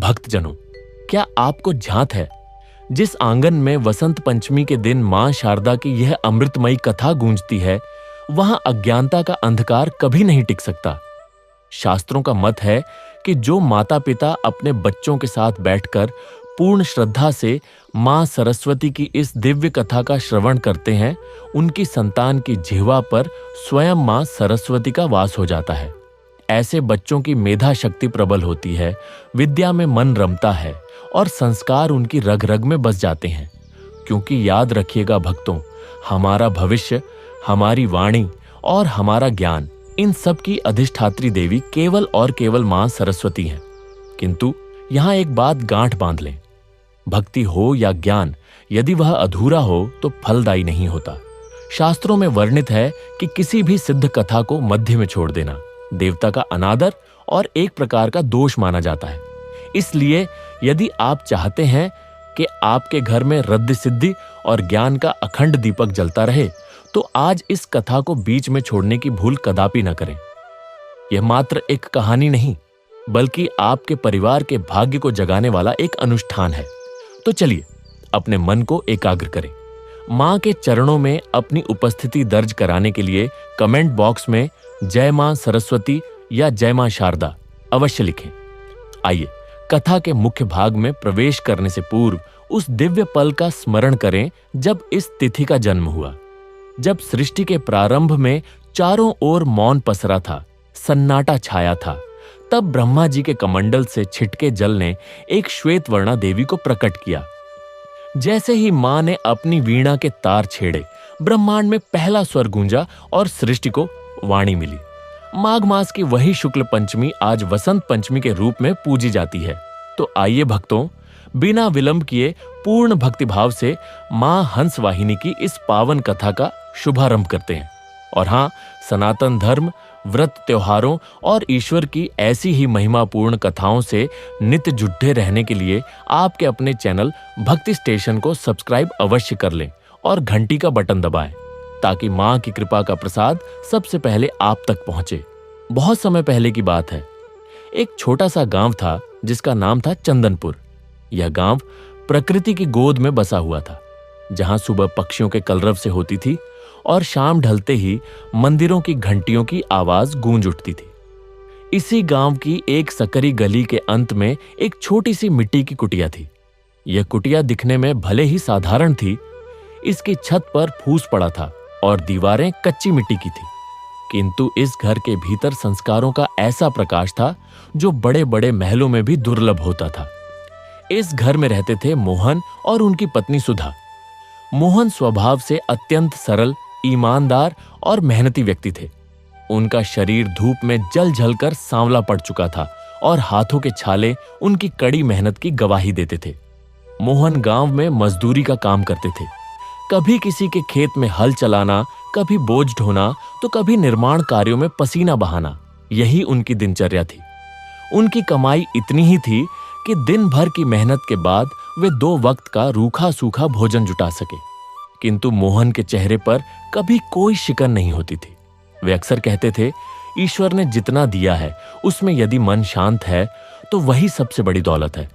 भक्तजनों, क्या आपको ध्यात है, जिस आंगन में वसंत पंचमी के दिन मां शारदा की यह अमृतमयी कथा गूंजती है, वहां अज्ञानता का अंधकार कभी नहीं टिक सकता। शास्त्रों का मत है कि जो माता पिता अपने बच्चों के साथ बैठकर पूर्ण श्रद्धा से मां सरस्वती की इस दिव्य कथा का श्रवण करते हैं, उनकी संतान की जिह्वा पर स्वयं मां सरस्वती का वास हो जाता है। ऐसे बच्चों की मेधा शक्ति प्रबल होती है, विद्या में मन रमता है और संस्कार उनकी रग रग में बस जाते हैं। क्योंकि याद रखिएगा भक्तों, हमारा भविष्य, हमारी वाणी और हमारा ज्ञान, इन सब की अधिष्ठात्री देवी केवल और केवल मां सरस्वती हैं। किंतु यहां एक बात गांठ बांध लें, भक्ति हो या ज्ञान, यदि वह अधूरा हो तो फलदायी नहीं होता। शास्त्रों में वर्णित है कि किसी भी सिद्ध कथा को मध्य में छोड़ देना देवता का अनादर और एक प्रकार का दोष माना जाता है। इसलिए यदि आप चाहते हैं कि आपके घर में रद्द सिद्धि और ज्ञान का अखंड दीपक जलता रहे, तो आज इस कथा को बीच में छोड़ने की भूल कदापि न करें। यह मात्र एक कहानी नहीं, बल्कि आपके परिवार के भाग्य को जगाने वाला एक अनुष्ठान है। तो चलिए अपने मन को एकाग्र करें। मां के चरणों में अपनी उपस्थिति दर्ज कराने के लिए कमेंट बॉक्स में जय मां सरस्वती या जय मां शारदा अवश्य लिखें। आइए कथा के मुख्य भाग में प्रवेश करने से पूर्व उस दिव्य पल का स्मरण करें जब इस तिथि का जन्म हुआ। जब सृष्टि के प्रारंभ में चारों ओर मौन पसरा था, सन्नाटा छाया था, तब ब्रह्मा जी के कमंडल से छिटके जल ने एक श्वेतवर्णा देवी को प्रकट किया। जैसे ही मां ने अपनी वीणा के तार छेड़े, ब्रह्मांड में पहला स्वर गूंजा और सृष्टि को वाणी मिली। माघ मास की वही शुक्ल पंचमी आज वसंत पंचमी के रूप में पूजी जाती है। तो आइए भक्तों, बिना विलंब किए पूर्ण भक्तिभाव से मां हंस वाहिनी की इस पावन कथा का शुभारंभ करते हैं। और हां, सनातन धर्म, व्रत, त्योहारों और ईश्वर की ऐसी ही महिमापूर्ण कथाओं से नित्य जुड़े रहने के लिए आपके अपने चैनल भक्ति स्टेशन को सब्सक्राइब अवश्य कर लें और घंटी का बटन दबाएं, ताकि मां की कृपा का प्रसाद सबसे पहले आप तक पहुंचे। बहुत समय पहले की बात है, एक छोटा सा गांव था जिसका नाम था चंदनपुर। यह गांव प्रकृति की गोद में बसा हुआ था, जहां सुबह पक्षियों के कलरव से होती थी और शाम ढलते ही मंदिरों की घंटियों की आवाज गूंज उठती थी। इसी गांव की एक सकरी गली के अंत में एक छोटी सी मिट्टी की कुटिया थी। यह कुटिया दिखने में भले ही साधारण थी, इसकी छत पर फूस पड़ा था और दीवारें कच्ची मिट्टी की थी, किंतु इस घर के भीतर संस्कारों का ऐसा प्रकाश था जो बड़े बड़े महलों में भी दुर्लभ होता था। इस घर में रहते थे मोहन और उनकी पत्नी सुधा। मोहन स्वभाव से अत्यंत सरल, ईमानदार और मेहनती व्यक्ति थे। उनका शरीर धूप में जल जल कर सांवला पड़ चुका था और हाथों के छाले उनकी कड़ी मेहनत की गवाही देते थे। मोहन गांव में मजदूरी का काम करते थे, कभी किसी के खेत में हल चलाना, कभी बोझ ढोना, तो कभी निर्माण कार्यों में पसीना बहाना। यही उनकी दिनचर्या थी। उनकी कमाई इतनी ही थी कि दिन भर की मेहनत के बाद वे 2 वक्त का रूखा सूखा भोजन जुटा सके। किंतु मोहन के चेहरे पर कभी कोई शिकन नहीं होती थी। वे अक्सर कहते थे, ईश्वर ने जितना दिया है उसमें यदि मन शांत है तो वही सबसे बड़ी दौलत है।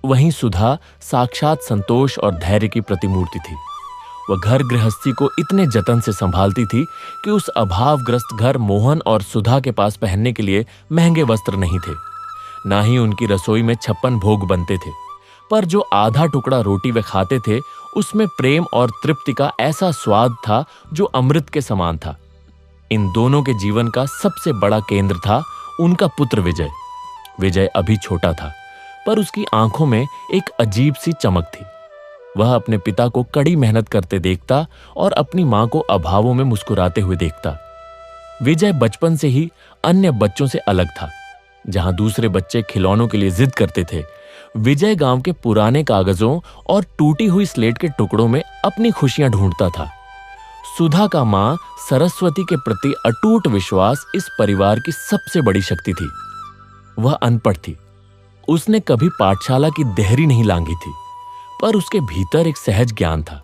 वहीं सुधा साक्षात संतोष और धैर्य की प्रतिमूर्ति थी। वह घर गृहस्थी को इतने जतन से संभालती थी कि उस अभावग्रस्त घर मोहन और सुधा के पास पहनने के लिए महंगे वस्त्र नहीं थे, ना ही उनकी रसोई में 56 भोग बनते थे। पर जो आधा टुकड़ा रोटी वे खाते थे, उसमें प्रेम और तृप्ति का ऐसा स्वाद था जो अमृत के समान था। इन दोनों के जीवन का सबसे बड़ा केंद्र था उनका पुत्र विजय। विजय अभी छोटा था, पर उसकी आंखों में एक अजीब सी चमक थी। वह अपने पिता को कड़ी मेहनत करते देखता और अपनी मां को अभावों में मुस्कुराते हुए देखता। विजय बचपन से ही अन्य बच्चों से अलग था। जहां दूसरे बच्चे खिलौनों के लिए जिद करते थे, विजय गांव के पुराने कागजों और टूटी हुई स्लेट के टुकड़ों में अपनी खुशियां ढूंढता था। सुधा का मां सरस्वती के प्रति अटूट विश्वास इस परिवार की सबसे बड़ी शक्ति थी। वह अनपढ़ थी, उसने कभी पाठशाला की देहरी नहीं लांघी थी, पर उसके भीतर एक सहज ज्ञान था।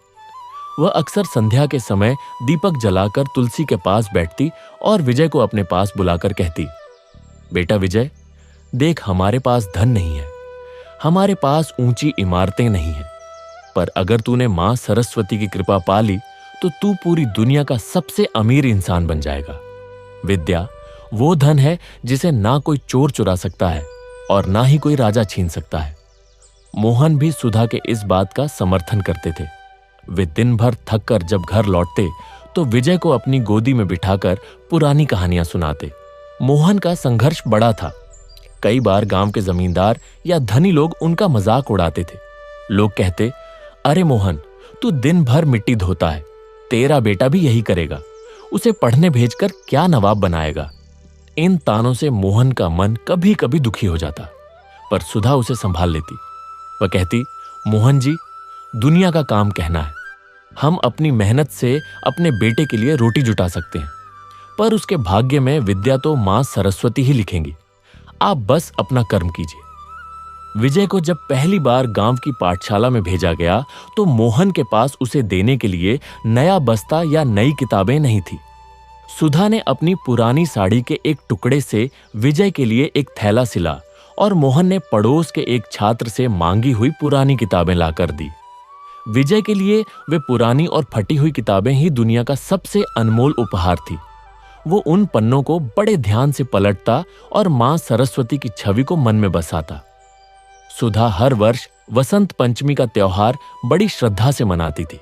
वह अक्सर संध्या के समय दीपक जलाकर तुलसी के पास बैठती और विजय को अपने पास बुलाकर कहती, बेटा विजय, देख हमारे पास धन नहीं है, हमारे पास ऊंची इमारतें नहीं हैं, पर अगर तूने मां सरस्वती की कृपा पा ली तो तू पूरी दुनिया का सबसे अमीर इंसान बन जाएगा। विद्या वो धन है जिसे ना कोई चोर चुरा सकता है और ना ही कोई राजा छीन सकता है। मोहन भी सुधा के इस बात का समर्थन करते थे। वे दिन भर थक कर जब घर लौटते तो विजय को अपनी गोदी में बिठाकर पुरानी कहानियां सुनाते। मोहन का संघर्ष बड़ा था। कई बार गांव के जमींदार या धनी लोग उनका मजाक उड़ाते थे। लोग कहते, अरे मोहन, तू दिन भर मिट्टी धोता है, तेरा बेटा भी यही करेगा, उसे पढ़ने भेजकर क्या नवाब बनाएगा। इन तानों से मोहन का मन कभी कभी दुखी हो जाता, पर सुधा उसे संभाल लेती। वह कहती, मोहन जी, दुनिया का काम कहना है, हम अपनी मेहनत से अपने बेटे के लिए रोटी जुटा सकते हैं, पर उसके भाग्य में विद्या तो मां सरस्वती ही लिखेंगी। आप बस अपना कर्म कीजिए। विजय को जब पहली बार गांव की पाठशाला में भेजा गया तो मोहन के पास उसे देने के लिए नया बस्ता या नई किताबें नहीं थी। सुधा ने अपनी पुरानी साड़ी के एक टुकड़े से विजय के लिए एक थैला सिला और मोहन ने पड़ोस के एक छात्र से मांगी हुई पुरानी किताबें लाकर दी। विजय के लिए वे पुरानी और फटी हुई किताबें ही दुनिया का सबसे अनमोल उपहार थी। वो उन पन्नों को बड़े ध्यान से पलटता और मां सरस्वती की छवि को मन में बसाता। सुधा हर वर्ष वसंत पंचमी का त्योहार बड़ी श्रद्धा से मनाती थी।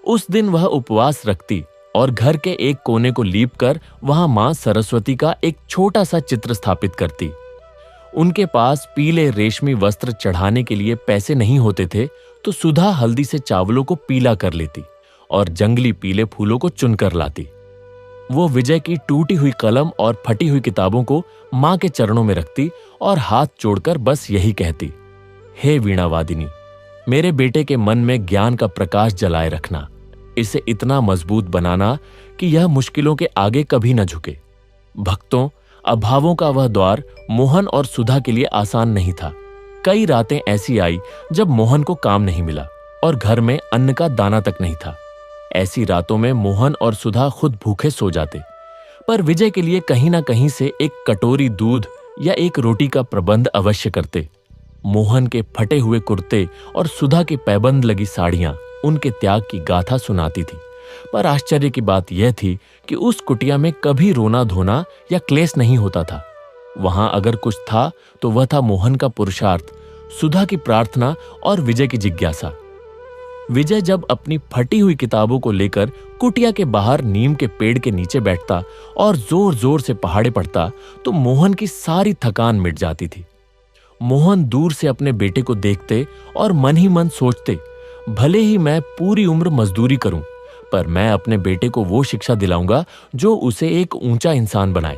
उस दिन वह उपवास रखती और घर के एक कोने को लीपकर वहां मां सरस्वती का एक छोटा सा चित्र स्थापित करती। उनके पास पीले रेशमी वस्त्र चढ़ाने के लिए पैसे नहीं होते थे, तो सुधा हल्दी से चावलों को पीला कर लेती और जंगली पीले फूलों को चुनकर लाती। वो विजय की टूटी हुई कलम और फटी हुई किताबों को मां के चरणों में रखती और हाथ जोड़कर बस यही कहती, हे वीणावादिनी, मेरे बेटे के मन में ज्ञान का प्रकाश जलाए रखना, इसे इतना मजबूत बनाना कि यह मुश्किलों के आगे कभी न झुके। भक्तों, अभावों का वह द्वार मोहन और सुधा के लिए आसान नहीं था। कई रातें ऐसी आई जब मोहन को काम नहीं मिला और घर में अन्न का दाना तक नहीं था। ऐसी रातों में मोहन और सुधा खुद भूखे सो जाते, पर विजय के लिए कहीं ना कहीं से एक कटोरी दूध या एक रोटी का प्रबंध अवश्य करते। मोहन के फटे हुए कुर्ते और सुधा की पैबंद लगी साड़ियां उनके त्याग की गाथा सुनाती थी। पर आश्चर्य की बात यह थी कि उस कुटिया में कभी रोना धोना या क्लेश नहीं होता था। वहां अगर कुछ था तो वह था मोहन का पुरुषार्थ, सुधा की प्रार्थना और विजय की जिज्ञासा। विजय जब अपनी फटी हुई किताबों को लेकर कुटिया के बाहर नीम के पेड़ के नीचे बैठता और जोर जोर से पहाड़े पढ़ता तो मोहन की सारी थकान मिट जाती थी। मोहन दूर से अपने बेटे को देखते और मन ही मन सोचते, भले ही मैं पूरी उम्र मजदूरी करूं, पर मैं अपने बेटे को वो शिक्षा दिलाऊंगा जो उसे एक ऊंचा इंसान बनाए।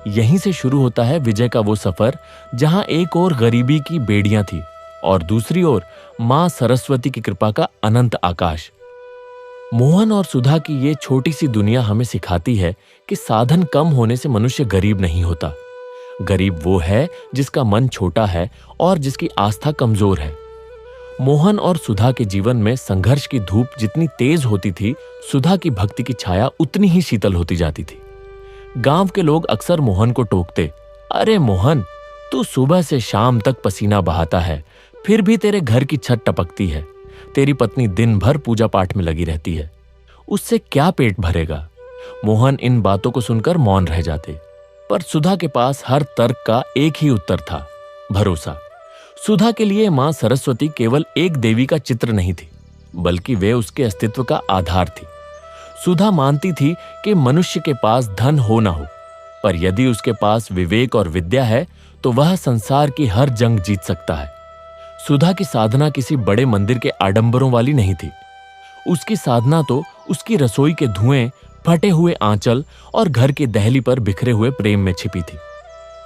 यहीं से शुरू होता है विजय का वो सफर जहां एक ओर गरीबी की बेड़ियां थी और दूसरी ओर मां सरस्वती की कृपा का अनंत आकाश। मोहन और सुधा की ये छोटी सी दुनिया हमें सिखाती है कि साधन कम होने से मनुष्य गरीब नहीं होता। गरीब वो है जिसका मन छोटा है और जिसकी आस्था कमजोर है। मोहन और सुधा के जीवन में संघर्ष की धूप जितनी तेज होती थी, सुधा की भक्ति की छाया उतनी ही शीतल होती जाती थी। गांव के लोग अक्सर मोहन को टोकते, अरे मोहन, तू सुबह से शाम तक पसीना बहाता है, फिर भी तेरे घर की छत टपकती है। तेरी पत्नी दिन भर पूजा पाठ में लगी रहती है, उससे क्या पेट भरेगा। मोहन इन बातों को सुनकर मौन रह जाते, पर सुधा के पास हर तर्क का एक ही उत्तर था, भरोसा। सुधा के लिए मां सरस्वती केवल एक देवी का चित्र नहीं थी, बल्कि वे उसके अस्तित्व का आधार थी। सुधा मानती थी कि मनुष्य के पास धन हो ना हो, पर यदि उसके पास विवेक और विद्या है तो वह संसार की हर जंग जीत सकता है। सुधा की साधना किसी बड़े मंदिर के आडंबरों वाली नहीं थी। उसकी साधना तो उसकी रसोई के धुएं, फटे हुए आंचल और घर की दहली पर बिखरे हुए प्रेम में छिपी थी।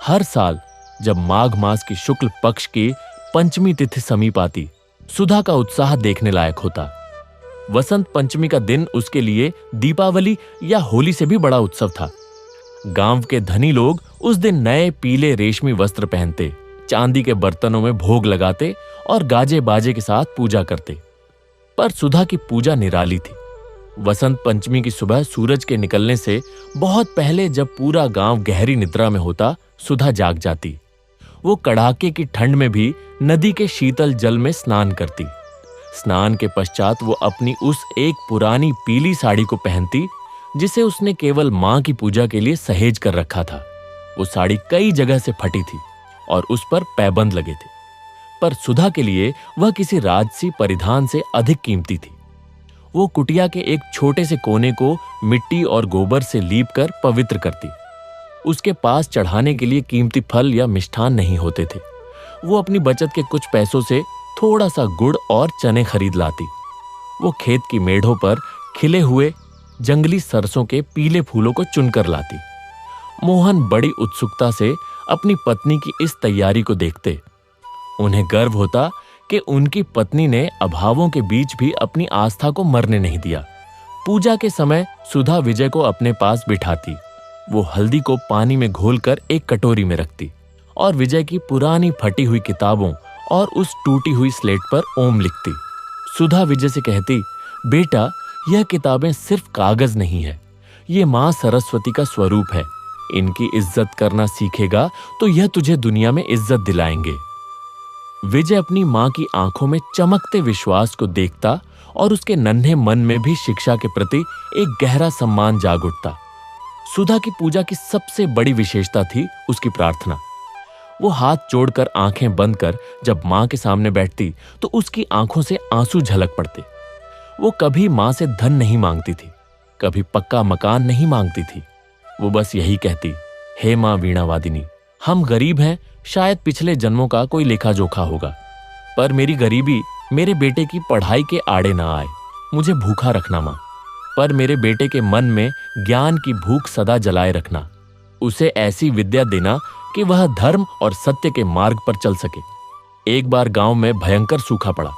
हर साल जब माघ मास की शुक्ल पक्ष की पंचमी तिथि समीप आती, सुधा का उत्साह देखने लायक होता। वसंत पंचमी का दिन उसके लिए दीपावली या होली से भी बड़ा उत्सव था। गांव के धनी लोग उस दिन नए पीले रेशमी वस्त्र पहनते, चांदी के बर्तनों में भोग लगाते और गाजे बाजे के साथ पूजा करते। पर सुधा की पूजा निराली थी। वसंत पंचमी की सुबह सूरज के निकलने से बहुत पहले, जब पूरा गांव गहरी निद्रा में होता, सुधा जाग जाती। वो कड़ाके की ठंड में भी नदी के शीतल जल में स्नान करती। स्नान के पश्चात वो अपनी उस एक पुरानी पीली साड़ी को पहनती जिसे उसने केवल मां की पूजा के लिए सहेज कर रखा था। वो साड़ी कई जगह से फटी थी और उस पर पैबंद लगे थे, पर सुधा के लिए वह किसी राजसी परिधान से अधिक कीमती थी। वो कुटिया के एक छोटे से कोने को मिट्टी और गोबर से लीप कर पवित्र करती। उसके पास चढ़ाने के लिए कीमती फल या मिष्ठान नहीं होते थे। वो अपनी बचत के कुछ पैसों से थोड़ा सा गुड़ और चने खरीद लाती। वो खेत की मेढ़ों पर खिले हुए जंगली सरसों के पीले फूलों को चुनकर लाती। मोहन बड़ी उत्सुकता से अपनी पत्नी की इस तैयारी को देखते। उन्हें गर्व होता कि उनकी पत्नी ने अभावों के बीच भी अपनी आस्था को मरने नहीं दिया। पूजा के समय सुधा विजय को अपने पास बिठाती। वो हल्दी को पानी में घोलकर एक कटोरी में रखती और विजय की पुरानी फटी हुई किताबों और उस टूटी हुई स्लेट पर ओम लिखती। सुधा विजय से कहती, बेटा, यह किताबें सिर्फ कागज नहीं है, ये मां सरस्वती का स्वरूप है। इनकी इज्जत करना सीखेगा तो यह तुझे दुनिया में इज्जत दिलाएंगे। विजय अपनी मां की आंखों में चमकते विश्वास को देखता और उसके नन्हे मन में भी शिक्षा के प्रति एक गहरा सम्मान जाग उठता। सुधा की पूजा की सबसे बड़ी विशेषता थी उसकी प्रार्थना। वो हाथ जोड़कर आंखें बंद कर जब मां के सामने बैठती तो उसकी आंखों से आंसू झलक पड़ते। वो कभी मां से धन नहीं मांगती थी, कभी पक्का मकान नहीं मांगती थी। वो बस यही कहती, हे मां वीणा वादिनी, हम गरीब हैं, शायद पिछले जन्मों का कोई लेखा जोखा होगा, पर मेरी गरीबी मेरे बेटे की पढ़ाई के आड़े ना आए। मुझे भूखा रखना मां, पर मेरे बेटे के मन में ज्ञान की भूख सदा जलाए रखना। उसे ऐसी विद्या देना कि वह धर्म और सत्य के मार्ग पर चल सके। एक बार गांव में भयंकर सूखा पड़ा।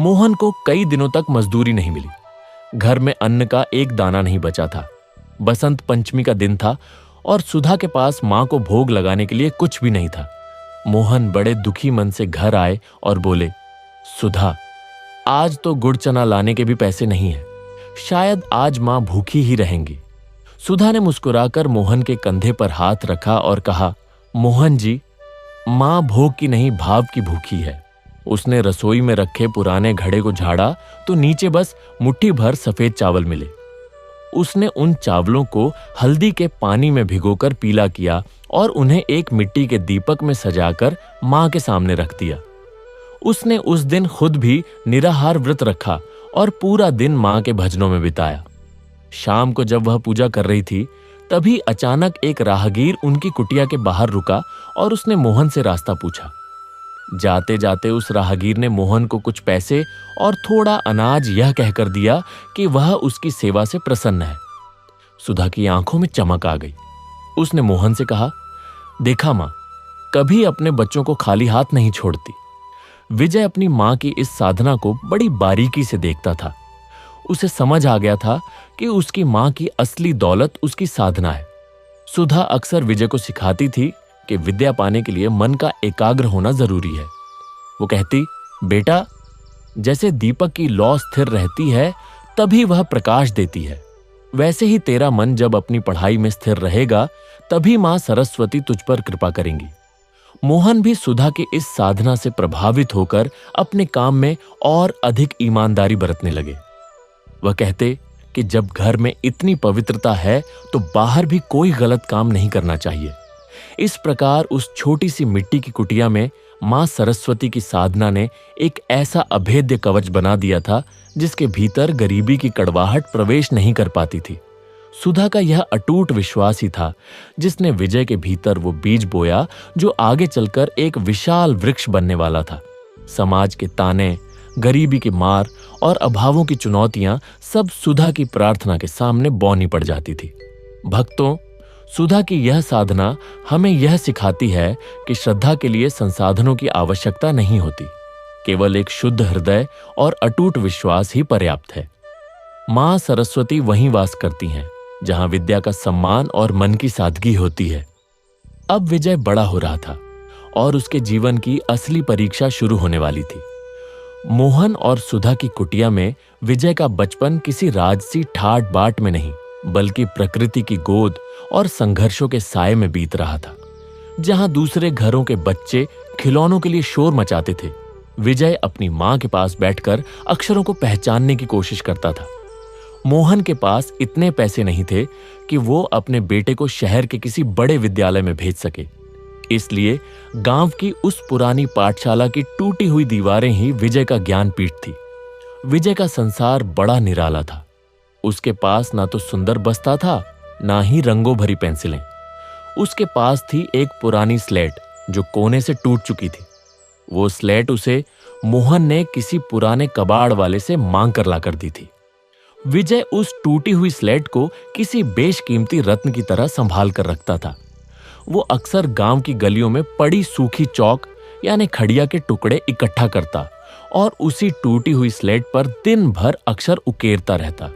मोहन को कई दिनों तक मजदूरी नहीं मिली। घर में अन्न का एक दाना नहीं बचा था। बसंत पंचमी का दिन था और सुधा के पास मां को भोग लगाने के लिए कुछ भी नहीं था। मोहन बड़े दुखी मन से घर आए और बोले, सुधा, आज तो गुड़ चना लाने के भी पैसे नहीं है। शायद आज मां भूखी ही रहेंगी। सुधा ने मुस्कुराकर मोहन के कंधे पर हाथ रखा और कहा, मोहन जी, मां भोग की नहीं भाव की भूखी है। उसने रसोई में रखे पुराने घड़े को झाड़ा तो नीचे बस मुट्ठी भर सफेद चावल मिले। उसने उन चावलों को हल्दी के पानी में भिगोकर पीला किया और उन्हें एक मिट्टी के दीपक में सजाकर मां के सामने रख दिया। उसने उस दिन खुद भी निराहार व्रत रखा और पूरा दिन मां के भजनों में बिताया। शाम को जब वह पूजा कर रही थी, तभी अचानक एक राहगीर उनकी कुटिया के बाहर रुका और उसने मोहन से रास्ता पूछा। जाते जाते उस राहगीर ने मोहन को कुछ पैसे और थोड़ा अनाज यह कहकर दिया कि वह उसकी सेवा से प्रसन्न है। सुधा की आंखों में चमक आ गई। उसने मोहन से कहा, देखा मां, कभी अपने बच्चों को खाली हाथ नहीं छोड़ती। विजय अपनी मां की इस साधना को बड़ी बारीकी से देखता था। उसे समझ आ गया था कि उसकी मां की असली दौलत उसकी साधना है। सुधा अक्सर विजय को सिखाती थी कि विद्या पाने के लिए मन का एकाग्र होना जरूरी है। वो कहती, बेटा, जैसे दीपक की लौ स्थिर रहती है तभी वह प्रकाश देती है, वैसे ही तेरा मन जब अपनी पढ़ाई में स्थिर रहेगा तभी मां सरस्वती तुझ पर कृपा करेंगी। मोहन भी सुधा की इस साधना से प्रभावित होकर अपने काम में और अधिक ईमानदारी बरतने लगे। वह कहते कि जब घर में इतनी पवित्रता है तो बाहर भी कोई गलत काम नहीं करना चाहिए। इस प्रकार उस छोटी सी मिट्टी की कुटिया में मां सरस्वती की साधना ने एक ऐसा अभेद्य कवच बना दिया था जिसके भीतर गरीबी की कड़वाहट प्रवेश नहीं कर पाती थी। सुधा का यह अटूट विश्वास ही था जिसने विजय के भीतर वो बीज बोया जो आगे चलकर एक विशाल वृक्ष बनने वाला था। समाज के ताने, गरीबी की मार और अभावों की चुनौतियां सब सुधा की प्रार्थना के सामने बौनी पड़ जाती थी। भक्तों, सुधा की यह साधना हमें यह सिखाती है कि श्रद्धा के लिए संसाधनों की आवश्यकता नहीं होती, केवल एक शुद्ध हृदय और अटूट विश्वास ही पर्याप्त है। मां सरस्वती वहीं वास करती हैं जहां विद्या का सम्मान और मन की सादगी होती है। अब विजय बड़ा हो रहा था और उसके जीवन की असली परीक्षा शुरू होने वाली थी। मोहन और सुधा की कुटिया में विजय का बचपन किसी राजसी ठाट बाट में नहीं बल्कि प्रकृति की गोद और संघर्षों के साए में बीत रहा था। जहां दूसरे घरों के बच्चे खिलौनों के लिए शोर मचाते थे, विजय अपनी मां के पास बैठकर अक्षरों को पहचानने की कोशिश करता था। मोहन के पास इतने पैसे नहीं थे कि वो अपने बेटे को शहर के किसी बड़े विद्यालय में भेज सके, इसलिए गांव की उस पुरानी पाठशाला की टूटी हुई दीवारें ही विजय का ज्ञानपीठ थी। विजय का संसार बड़ा निराला था। उसके पास ना तो सुंदर बस्ता था, ना ही रंगों भरी पेंसिलें। उसके पास थी एक पुरानी स्लेट जो कोने से टूट चुकी थी। वो स्लेट उसे मोहन ने किसी पुराने कबाड़ वाले से मांग कर लाकर दी थी। विजय उस टूटी हुई स्लेट को किसी बेशकीमती रत्न की तरह संभाल कर रखता था। वो अक्सर गांव की गलियों में पड़ी सूखी चौक यानी खड़िया के टुकड़े इकट्ठा करता और उसी टूटी हुई स्लेट पर दिन भर अक्षर उकेरता रहता।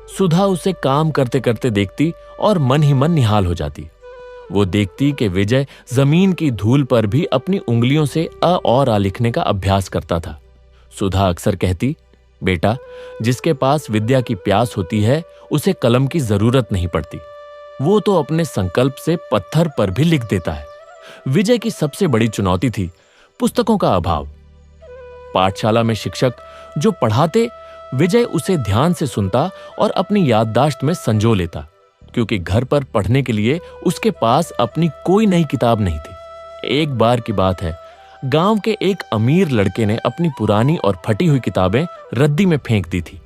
सुधा उसे काम करते करते देखती और मन ही मन निहाल हो जाती। वो देखती कि विजय जमीन की धूल पर भी अपनी उंगलियों से अ और आ लिखने का अभ्यास करता था। सुधा अक्सर कहती, बेटा, जिसके पास विद्या की प्यास होती है उसे कलम की जरूरत नहीं पड़ती। वो तो अपने संकल्प से पत्थर पर भी लिख देता है। विजय की सबसे बड़ी चुनौती थी पुस्तकों का अभाव। पाठशाला में शिक्षक जो पढ़ाते, विजय उसे ध्यान से सुनता और अपनी याददाश्त में संजो लेता, क्योंकि घर पर पढ़ने के लिए उसके पास अपनी कोई नई किताब नहीं थी। एक बार की बात है, गांव के एक अमीर लड़के ने अपनी पुरानी और फटी हुई किताबें रद्दी में फेंक दी थी।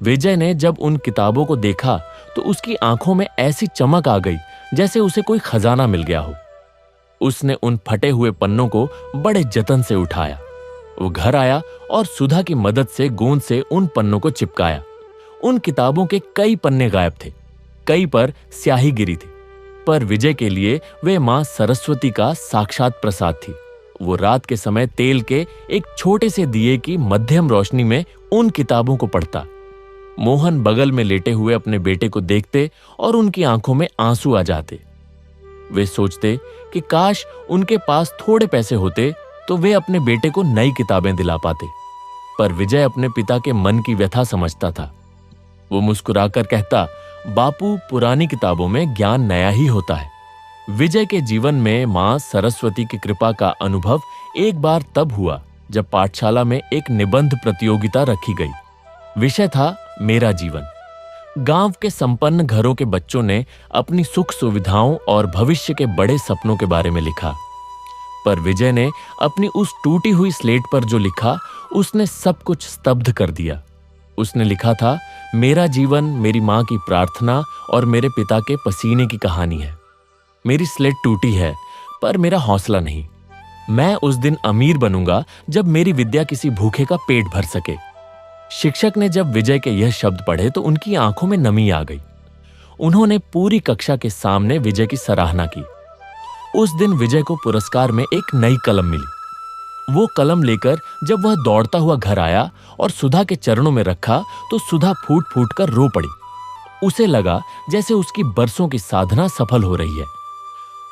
विजय ने जब उन किताबों को देखा तो उसकी आंखों में ऐसी चमक आ गई जैसे उसे कोई खजाना मिल गया हो। उसने उन फटे हुए पन्नों को बड़े जतन से उठाया। वो घर आया और सुधा की मदद से गोंद से उन पन्नों को चिपकाया। उन किताबों के कई पन्ने गायब थे, कई पर स्याही गिरी थी, पर विजय के लिए वे मां सरस्वती का साक्षात प्रसाद थी। वो रात के समय तेल के एक छोटे से दिए की मध्यम रोशनी में उन किताबों को पढ़ता। मोहन बगल में लेटे हुए अपने बेटे को देखते और उनकी आंखों में आंसू आ जाते। वे सोचते कि काश उनके पास थोड़े पैसे होते तो वे अपने बेटे को नई किताबें दिला पाते। पर विजय अपने पिता के मन की व्यथा समझता था। वो मुस्कुराकर कहता, बापू, पुरानी किताबों में ज्ञान नया ही होता है। विजय के जीवन में मां सरस्वती की कृपा का अनुभव एक बार तब हुआ जब पाठशाला में एक निबंध प्रतियोगिता रखी गई। विषय था मेरा जीवन। गांव के संपन्न घरों के बच्चों ने अपनी सुख सुविधाओं और भविष्य के बड़े सपनों के बारे में लिखा, पर विजय ने अपनी उस टूटी हुई स्लेट पर जो लिखा उसने सब कुछ स्तब्ध कर दिया। उसने लिखा था, मेरा जीवन मेरी मां की प्रार्थना और मेरे पिता के पसीने की कहानी है। मेरी स्लेट टूटी है पर मेरा हौसला नहीं। मैं उस दिन अमीर बनूंगा जब मेरी विद्या किसी भूखे का पेट भर सके। शिक्षक ने जब विजय के यह शब्द पढ़े तो उनकी आंखों में नमी आ गई। उन्होंने पूरी कक्षा के सामने विजय की सराहना की। उस दिन विजय को पुरस्कार में एक नई कलम मिली। वो कलम लेकर जब वह दौड़ता हुआ घर आया और सुधा के चरणों में रखा तो सुधा फूट फूट कर रो पड़ी। उसे लगा जैसे उसकी बरसों की साधना सफल हो रही है।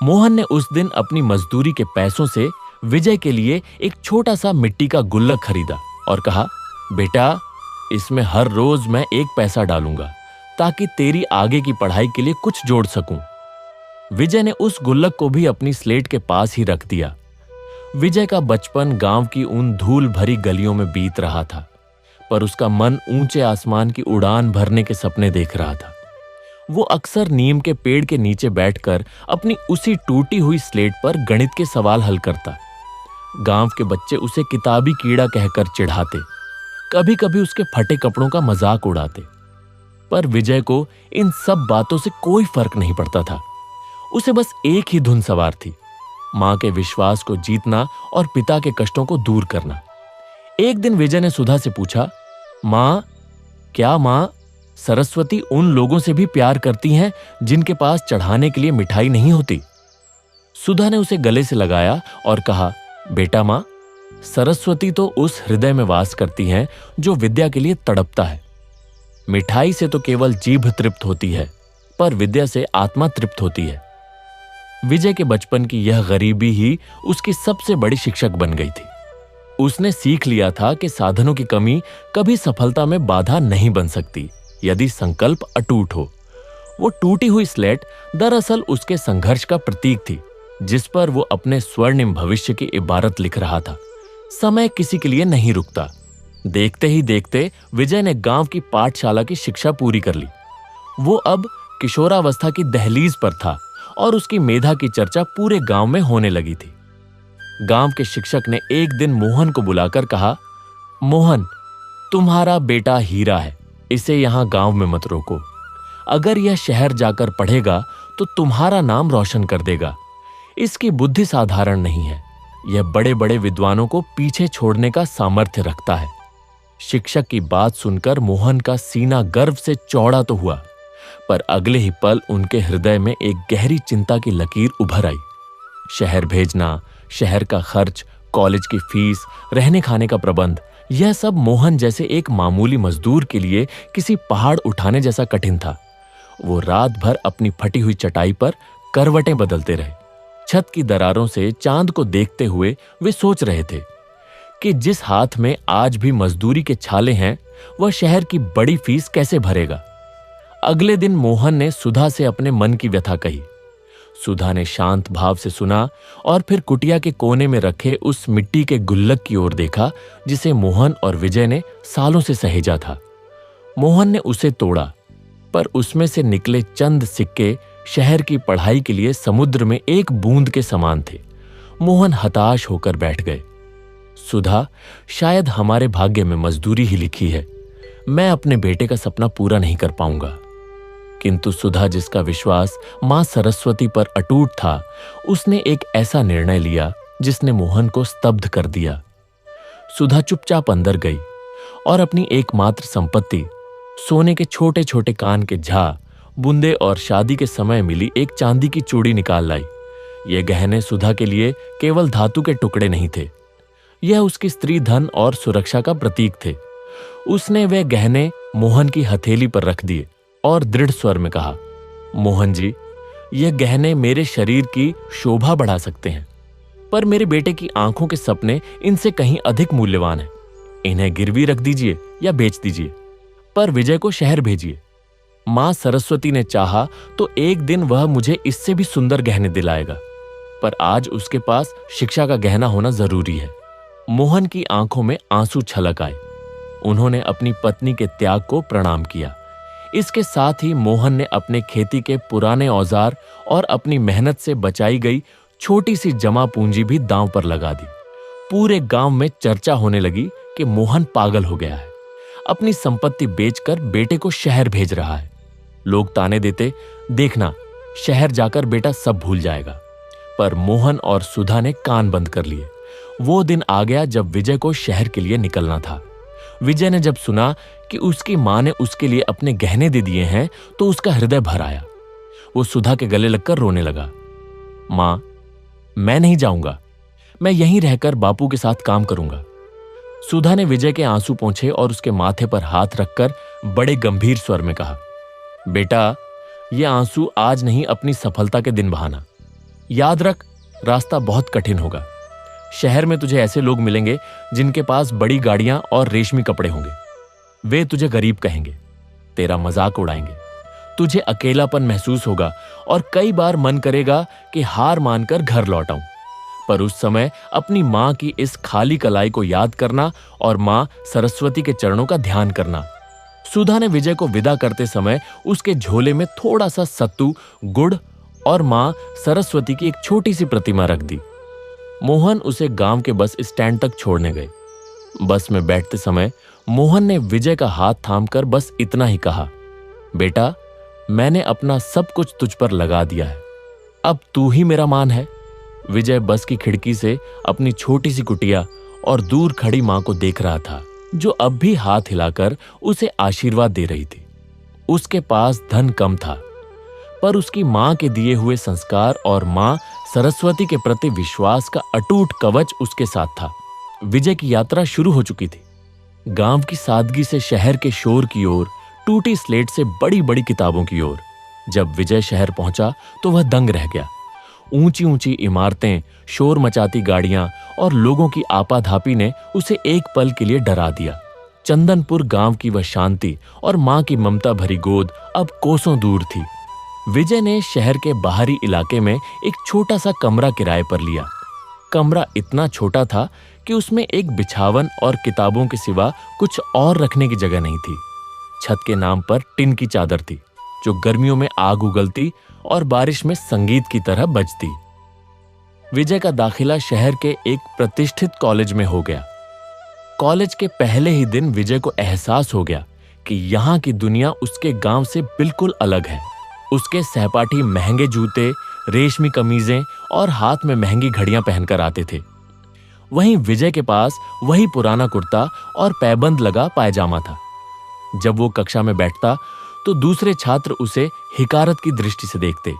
मोहन ने उस दिन अपनी मजदूरी के पैसों से विजय के लिए एक छोटा सा मिट्टी का गुल्लक खरीदा और कहा, बेटा, इसमें हर रोज मैं 1 पैसा डालूंगा ताकि तेरी आगे की पढ़ाई के लिए कुछ जोड़ सकूं। विजय ने उस गुल्लक को भी अपनी स्लेट के पास ही रख दिया। विजय का बचपन गांव की उन धूल भरी गलियों में बीत रहा था, पर उसका मन ऊंचे आसमान की उड़ान भरने के सपने देख रहा था। वो अक्सर नीम के पेड़ के नीचे बैठकर अपनी उसी टूटी हुई स्लेट पर गणित के सवाल हल करता। गांव के बच्चे उसे किताबी कीड़ा कहकर चिढ़ाते, कभी कभी उसके फटे कपड़ों का मजाक उड़ाते, पर विजय को इन सब बातों से कोई फर्क नहीं पड़ता था। उसे बस एक ही धुन सवार थी, मां के विश्वास को जीतना और पिता के कष्टों को दूर करना। एक दिन विजय ने सुधा से पूछा, मां, क्या मां सरस्वती उन लोगों से भी प्यार करती हैं जिनके पास चढ़ाने के लिए मिठाई नहीं होती? सुधा ने उसे गले से लगाया और कहा, बेटा मां, सरस्वती तो उस हृदय में वास करती हैं जो विद्या के लिए तड़पता है। मिठाई से तो केवल जीभ तृप्त होती है, पर विद्या से आत्मा तृप्त होती है। विजय के बचपन की यह गरीबी ही उसकी सबसे बड़ी शिक्षक बन गई थी। उसने सीख लिया था कि साधनों की कमी कभी सफलता में बाधा नहीं बन सकती यदि संकल्प अटूट हो। वो टूटी हुई स्लेट दरअसल उसके संघर्ष का प्रतीक थी, जिस पर वो अपने स्वर्णिम भविष्य की इबारत लिख रहा था। समय किसी के लिए नहीं रुकता। देखते ही देखते विजय ने गांव की पाठशाला की शिक्षा पूरी कर ली। वो अब किशोरावस्था की दहलीज पर था और उसकी मेधा की चर्चा पूरे गांव में होने लगी थी। गांव के शिक्षक ने एक दिन मोहन को बुलाकर कहा, मोहन, तुम्हारा बेटा हीरा है, इसे यहां गांव में मत रोको। अगर यह शहर जाकर पढ़ेगा तो तुम्हारा नाम रोशन कर देगा। इसकी बुद्धि साधारण नहीं है। यह बड़े बड़े विद्वानों को पीछे छोड़ने का सामर्थ्य रखता है। शिक्षक की बात सुनकर मोहन का सीना गर्व से चौड़ा तो हुआ, पर अगले ही पल उनके हृदय में एक गहरी चिंता की लकीर उभर आई। शहर भेजना, शहर का खर्च, कॉलेज की फीस, रहने खाने का प्रबंध, यह सब मोहन जैसे एक मामूली मजदूर के लिए किसी पहाड़ उठाने जैसा कठिन था। वो रात भर अपनी फटी हुई चटाई पर करवटें बदलते रहे। छत की दरारों से चांद को देखते हुए वे सोच रहे थे कि जिस हाथ में आज भी मजदूरी के छाले हैं, वह शहर की बड़ी फीस कैसे भरेगा। अगले दिन मोहन ने सुधा से अपने मन की व्यथा कही। सुधा ने शांत भाव से सुना और फिर कुटिया के कोने में रखे उस मिट्टी के गुल्लक की ओर देखा जिसे मोहन और विजय ने सालों से सहेजा था। मोहन ने उसे तोड़ा, पर उसमें से निकले चंद सिक्के शहर की पढ़ाई के लिए समुद्र में एक बूंद के समान थे। मोहन हताश होकर बैठ गए। सुधा, शायद हमारे भाग्य में मजदूरी ही लिखी है। मैं अपने बेटे का सपना पूरा नहीं कर पाऊंगा। किंतु सुधा, जिसका विश्वास मां सरस्वती पर अटूट था, उसने एक ऐसा निर्णय लिया जिसने मोहन को स्तब्ध कर दिया। सुधा चुपचाप अंदर गई और अपनी एकमात्र संपत्ति, सोने के छोटे छोटे कान के झा, बूंदे और शादी के समय मिली एक चांदी की चूड़ी निकाल लाई। ये गहने सुधा के लिए केवल धातु के टुकड़े नहीं थे, यह उसकी स्त्री धन और सुरक्षा का प्रतीक थे। उसने वे गहने मोहन की हथेली पर रख दिए और दृढ़ स्वर में कहा, मोहन जी, ये गहने मेरे शरीर की शोभा बढ़ा सकते हैं, पर मेरे बेटे की आंखों के सपने इनसे कहीं अधिक मूल्यवान हैं। इन्हें गिरवी रख दीजिए या बेच दीजिए, पर विजय को शहर भेजिए। मां सरस्वती ने चाहा तो एक दिन वह मुझे इससे भी सुंदर गहने दिलाएगा, पर आज उसके पास शिक्षा का गहना होना जरूरी है। मोहन की आंखों में आंसू छलक आए। उन्होंने अपनी पत्नी के त्याग को प्रणाम किया। इसके साथ ही मोहन ने अपने खेती के पुराने औजार और अपनी मेहनत से बचाई गई छोटी सी जमा पूंजी भी दांव पर लगा दी। पूरे गांव में चर्चा होने लगी कि मोहन पागल हो गया है, अपनी संपत्ति बेचकर बेटे को शहर भेज रहा है। लोग ताने देते, देखना, शहर जाकर बेटा सब भूल जाएगा। पर मोहन और सुधा ने कान बंद कर लिए। वो दिन आ गया जब विजय को शहर के लिए निकलना था। विजय ने जब सुना कि उसकी मां ने उसके लिए अपने गहने दे दिए हैं तो उसका हृदय भर आया। वो सुधा के गले लगकर रोने लगा। मां, मैं नहीं जाऊंगा, मैं यहीं रहकर बापू के साथ काम करूंगा। सुधा ने विजय के आंसू पोंछे और उसके माथे पर हाथ रखकर बड़े गंभीर स्वर में कहा, बेटा, ये आंसू आज नहीं अपनी सफलता के दिन बहाना। याद रख, रास्ता बहुत कठिन होगा। शहर में तुझे ऐसे लोग मिलेंगे जिनके पास बड़ी गाड़ियां और रेशमी कपड़े होंगे। वे तुझे गरीब कहेंगे, तेरा मजाक उड़ाएंगे। तुझे अकेलापन महसूस होगा और कई बार मन करेगा कि हार मानकर घर लौट आऊं। पर उस समय अपनी मां की इस खाली कलाई को याद करना और मां सरस्वती के चरणों का ध्यान करना। सुधा ने विजय को विदा करते समय उसके झोले में थोड़ा सा सत्तू, गुड़ और मां सरस्वती की एक छोटी सी प्रतिमा रख दी। मोहन उसे गांव के बस स्टैंड तक छोड़ने गए। बस में बैठते समय मोहन ने विजय का हाथ थामकर बस इतना ही कहा, बेटा, मैंने अपना सब कुछ तुझ पर लगा दिया है, अब तू ही मेरा मान है। विजय बस की खिड़की से अपनी छोटी सी कुटिया और दूर खड़ी मां को देख रहा था, जो अब भी हाथ हिलाकर उसे आशीर्वाद दे रही थी। उसके पास धन कम था, पर उसकी मां के दिए हुए संस्कार और मां सरस्वती के प्रति विश्वास का अटूट कवच उसके साथ था। विजय की यात्रा शुरू हो चुकी थी। गांव की सादगी से शहर के शोर की ओर, टूटी स्लेट से बड़ी बड़ी किताबों की ओर। जब विजय शहर पहुंचा तो वह दंग रह गया। ऊंची ऊंची इमारतें, शोर मचाती गाड़ियां और लोगों की आपाधापी ने उसे एक पल के लिए डरा दिया। चंदनपुर गांव की वह शांति और मां की ममता भरी गोद अब कोसों दूर थी। विजय ने शहर के बाहरी इलाके में एक छोटा सा कमरा किराए पर लिया। कमरा इतना छोटा था कि उसमें एक बिछावन और किताबों के सिवा कुछ और रखने की जगह नहीं थी। छत के नाम पर टिन की चादर थी, जो गर्मियों में आग उगलती और बारिश में संगीत की तरह बजती। विजय का दाखिला शहर के एक प्रतिष्ठित कॉलेज में हो गया। कॉलेज के पहले ही दिन विजय को एहसास हो गया कि यहाँ की दुनिया उसके गांव से बिल्कुल अलग है। उसके सहपाठी महंगे जूते, रेशमी कमीजें और हाथ में महंगी घड़ियां पहनकर आते थे। वहीं विजय के पास वही पुराना कुर्ता और पैबंद लगा पायजामा था। जब वो कक्षा में बैठता तो दूसरे छात्र उसे हिकारत की दृष्टि से देखते।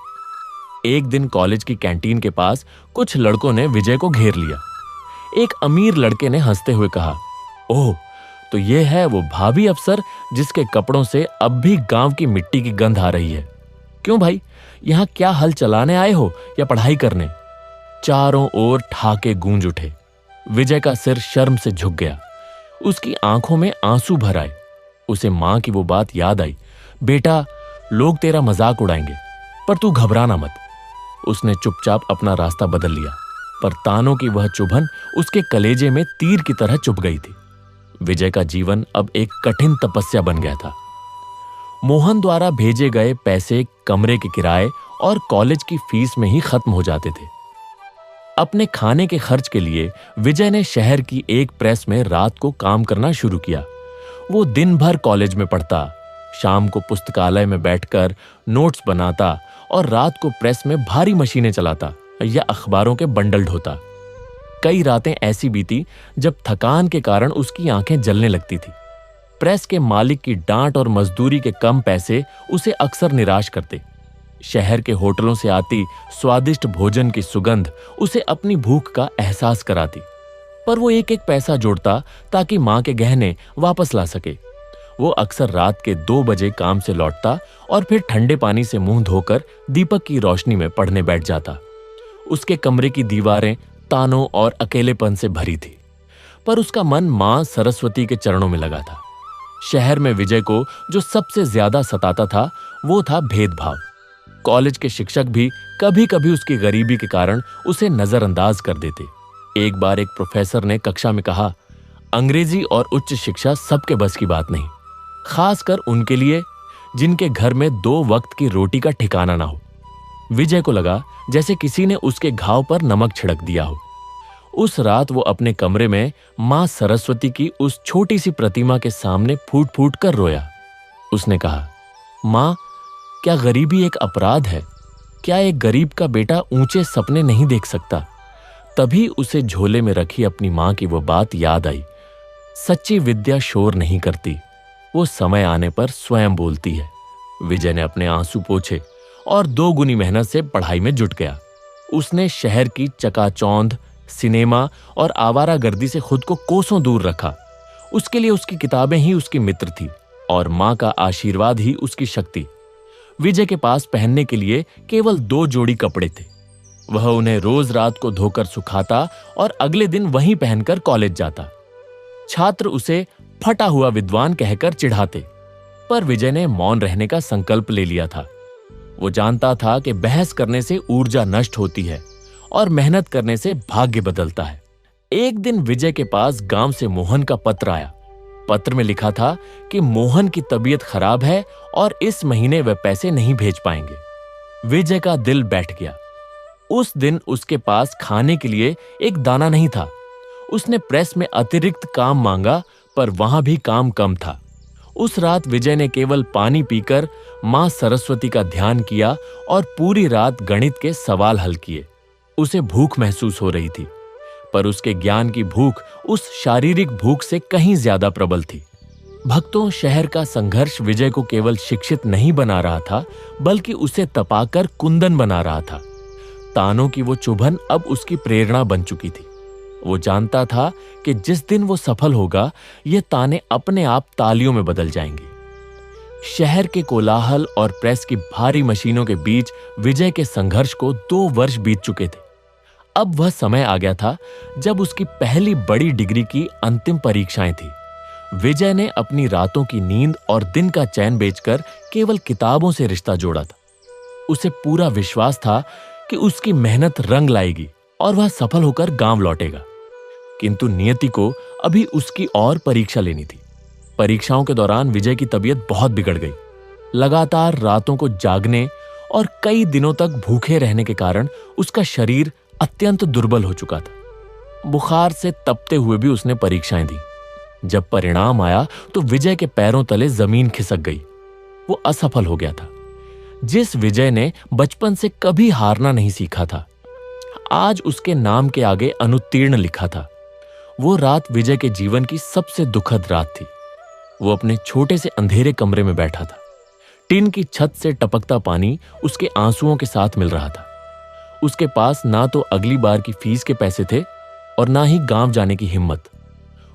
एक दिन कॉलेज की कैंटीन के पास कुछ लड़कों ने विजय को घेर लिया। एक अमीर लड़के ने हंसते हुए कहा, ओह, तो ये है वो भाभी अफसर जिसके कपड़ों से अब भी गांव की मिट्टी की गंध आ रही है। क्यों भाई, यहां क्या हल चलाने आए हो या पढ़ाई करने? चारों ओर ठाके गूंज उठे। विजय का सिर शर्म से झुक गया। उसकी आंखों में आंसू भर आए। उसे मां की वो बात याद आई, बेटा, लोग तेरा मजाक उड़ाएंगे, पर तू घबराना मत। उसने चुपचाप अपना रास्ता बदल लिया, पर तानों की वह चुभन उसके कलेजे में तीर की तरह चुभ गई थी। विजय का जीवन अब एक कठिन तपस्या बन गया था। मोहन द्वारा भेजे गए पैसे कमरे के किराए और कॉलेज की फीस में ही खत्म हो जाते थे। अपने खाने के खर्च के लिए विजय ने शहर की एक प्रेस में रात को काम करना शुरू किया। वो दिन भर कॉलेज में पढ़ता, शाम को पुस्तकालय में बैठकर नोट्स बनाता और रात को प्रेस में भारी मशीनें चलाता या अखबारों के बंडल ढोता। कई रातें ऐसी बीती जब थकान के कारण उसकी आंखें जलने लगती थी। प्रेस के मालिक की डांट और मजदूरी के कम पैसे उसे अक्सर निराश करते। शहर के होटलों से आती स्वादिष्ट भोजन की सुगंध उसे अपनी भूख का एहसास कराती, पर वो एक एक पैसा जोड़ता ताकि मां के गहने वापस ला सके। वो अक्सर रात के 2 बजे काम से लौटता और फिर ठंडे पानी से मुंह धोकर दीपक की रोशनी में पढ़ने बैठ जाता। उसके कमरे की दीवारें तानों और अकेलेपन से भरी थी, पर उसका मन मां सरस्वती के चरणों में लगा था। शहर में विजय को जो सबसे ज्यादा सताता था वो था भेदभाव। कॉलेज के शिक्षक भी कभी कभी उसकी गरीबी के कारण उसे नजरअंदाज कर देते। एक बार एक प्रोफेसर ने कक्षा में कहा, अंग्रेजी और उच्च शिक्षा सबके बस की बात नहीं, खासकर उनके लिए जिनके घर में 2 वक्त की रोटी का ठिकाना ना हो। विजय को लगा जैसे किसी ने उसके घाव पर नमक छिड़क दिया हो। उस रात वो अपने कमरे में मां सरस्वती की उस छोटी सी प्रतिमा के सामने फूट फूट कर रोया। उसने कहा, मां, क्या गरीबी एक अपराध है? क्या एक गरीब का बेटा ऊंचे सपने नहीं देख सकता? तभी उसे झोले में रखी अपनी मां की वो बात याद आई, सच्ची विद्या शोर नहीं करती, वो समय आने पर स्वयं बोलती है। विजय ने अपने आंसू पोंछे और 2 गुनी मेहनत से पढ़ाई में जुट गया। उसने शहर की चकाचौंध, सिनेमा और आवारागर्दी से खुद को कोसों दूर रखा। उसके लिए उसकी किताबें ही उसकी मित्र थी और मां का आशीर्वाद ही उसकी शक्ति। विजय के पास पहनने के लिए केवल 2 जोड़ी कपड़े थे। वह उन्हें रोज रात को धोकर सुखाता और अगले दिन वहीं पहनकर कॉलेज जाता। छात्र उसे फटा हुआ विद्वान कहकर चिढ़ाते, पर विजय ने मौन रहने का संकल्प ले लिया था। वो जानता था कि बहस करने से ऊर्जा नष्ट होती है और मेहनत करने से भाग्य बदलता है। एक दिन विजय के पास गांव से मोहन का पत्र आया। पत्र में लिखा था कि मोहन की तबीयत खराब है और इस महीने वह पैसे नहीं भेज पाएंगे। विजय का दिल बैठ गया। उस दिन उसके पास खाने के लिए एक दाना नहीं था। उसने प्रेस में अतिरिक्त काम मांगा, पर वहां भी काम कम था। उस रात विजय ने केवल पानी पीकर मां सरस्वती का ध्यान किया और पूरी रात गणित के सवाल हल किए। उसे भूख महसूस हो रही थी, पर उसके ज्ञान की भूख उस शारीरिक भूख से कहीं ज्यादा प्रबल थी। भक्तों, शहर का संघर्ष विजय को केवल शिक्षित नहीं बना रहा था, बल्कि उसे तपाकर कुंदन बना रहा था। तानों की वो चुभन अब उसकी प्रेरणा बन चुकी थी। वो जानता था कि जिस दिन वो सफल होगा, ये ताने अपने आप तालियों में बदल जाएंगे। शहर के कोलाहल और प्रेस की भारी मशीनों के बीच विजय के संघर्ष को 2 वर्ष बीत चुके थे। अब वह समय आ गया था जब उसकी पहली बड़ी डिग्री की अंतिम परीक्षाएं थी। विजय ने अपनी रातों की नींद और दिन का चैन बेचकर केवल किताबों से रिश्ता जोड़ा था। उसे पूरा विश्वास था कि उसकी मेहनत रंग लाएगी और वह सफल होकर गांव लौटेगा। किंतु नियति को अभी उसकी और परीक्षा लेनी थी। परीक्षाओं के दौरान विजय की तबीयत बहुत बिगड़ गई। लगातार रातों को जागने और कई दिनों तक भूखे रहने के कारण उसका शरीर अत्यंत दुर्बल हो चुका था। बुखार से तपते हुए भी उसने परीक्षाएं दी। जब परिणाम आया तो विजय के पैरों तले जमीन खिसक गई। वो असफल हो गया था। जिस विजय ने बचपन से कभी हारना नहीं सीखा था, आज उसके नाम के आगे अनुत्तीर्ण लिखा था। वो रात विजय के जीवन की सबसे दुखद रात थी। वो अपने छोटे से अंधेरे कमरे में बैठा था। टीन की छत से टपकता पानी उसके आंसुओं के साथ मिल रहा था। उसके पास ना तो अगली बार की फीस के पैसे थे और ना ही गांव जाने की हिम्मत।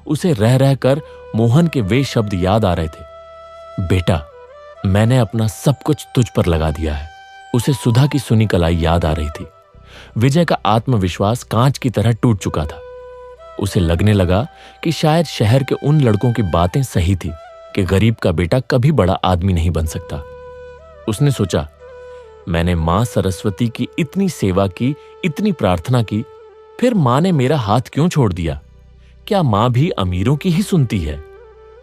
उसे रह रहकर मोहन के वे शब्द याद आ रहे थे, बेटा, मैंने अपना सब कुछ तुझ पर लगा दिया है। उसे सुधा की सुनी कलाई याद आ रही थी। विजय का आत्मविश्वास कांच की तरह टूट चुका था। उसे लगने लगा कि शायद शहर के उन लड़कों की बातें सही थी कि गरीब का बेटा कभी बड़ा आदमी नहीं बन सकता। उसने सोचा, मैंने मां सरस्वती की इतनी सेवा की, इतनी प्रार्थना की, फिर मां ने मेरा हाथ क्यों छोड़ दिया? क्या मां भी अमीरों की ही सुनती है?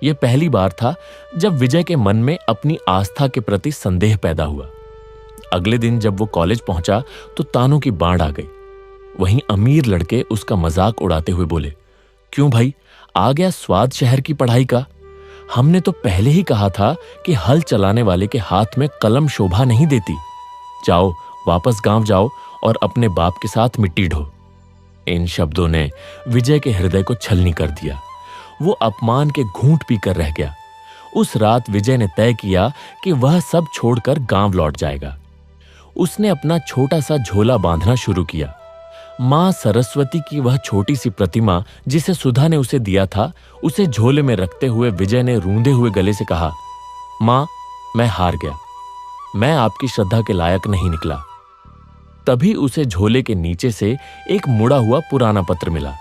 यह पहली बार था जब विजय के मन में अपनी आस्था के प्रति संदेह पैदा हुआ। अगले दिन जब वो कॉलेज पहुंचा तो तानों की बाढ़ आ गई। वहीं अमीर लड़के उसका मजाक उड़ाते हुए बोले, क्यों भाई, आ गया स्वाद शहर की पढ़ाई का? हमने तो पहले ही कहा था कि हल चलाने वाले के हाथ में कलम शोभा नहीं देती। जाओ, वापस गांव जाओ और अपने बाप के साथ मिट्टी ढो। इन शब्दों ने विजय के हृदय को छलनी कर दिया। वो अपमान के घूंट पीकर रह गया। उस रात विजय ने तय किया कि वह सब छोड़कर गांव लौट जाएगा। उसने अपना छोटा सा झोला बांधना शुरू किया। मां सरस्वती की वह छोटी सी प्रतिमा जिसे सुधा ने उसे दिया था, उसे झोले में रखते हुए विजय ने रूंधे हुए गले से कहा, मां, मैं हार गया। मैं आपकी श्रद्धा के लायक नहीं निकला। तभी उसे झोले के नीचे से एक मुड़ा हुआ पुराना पत्र मिला।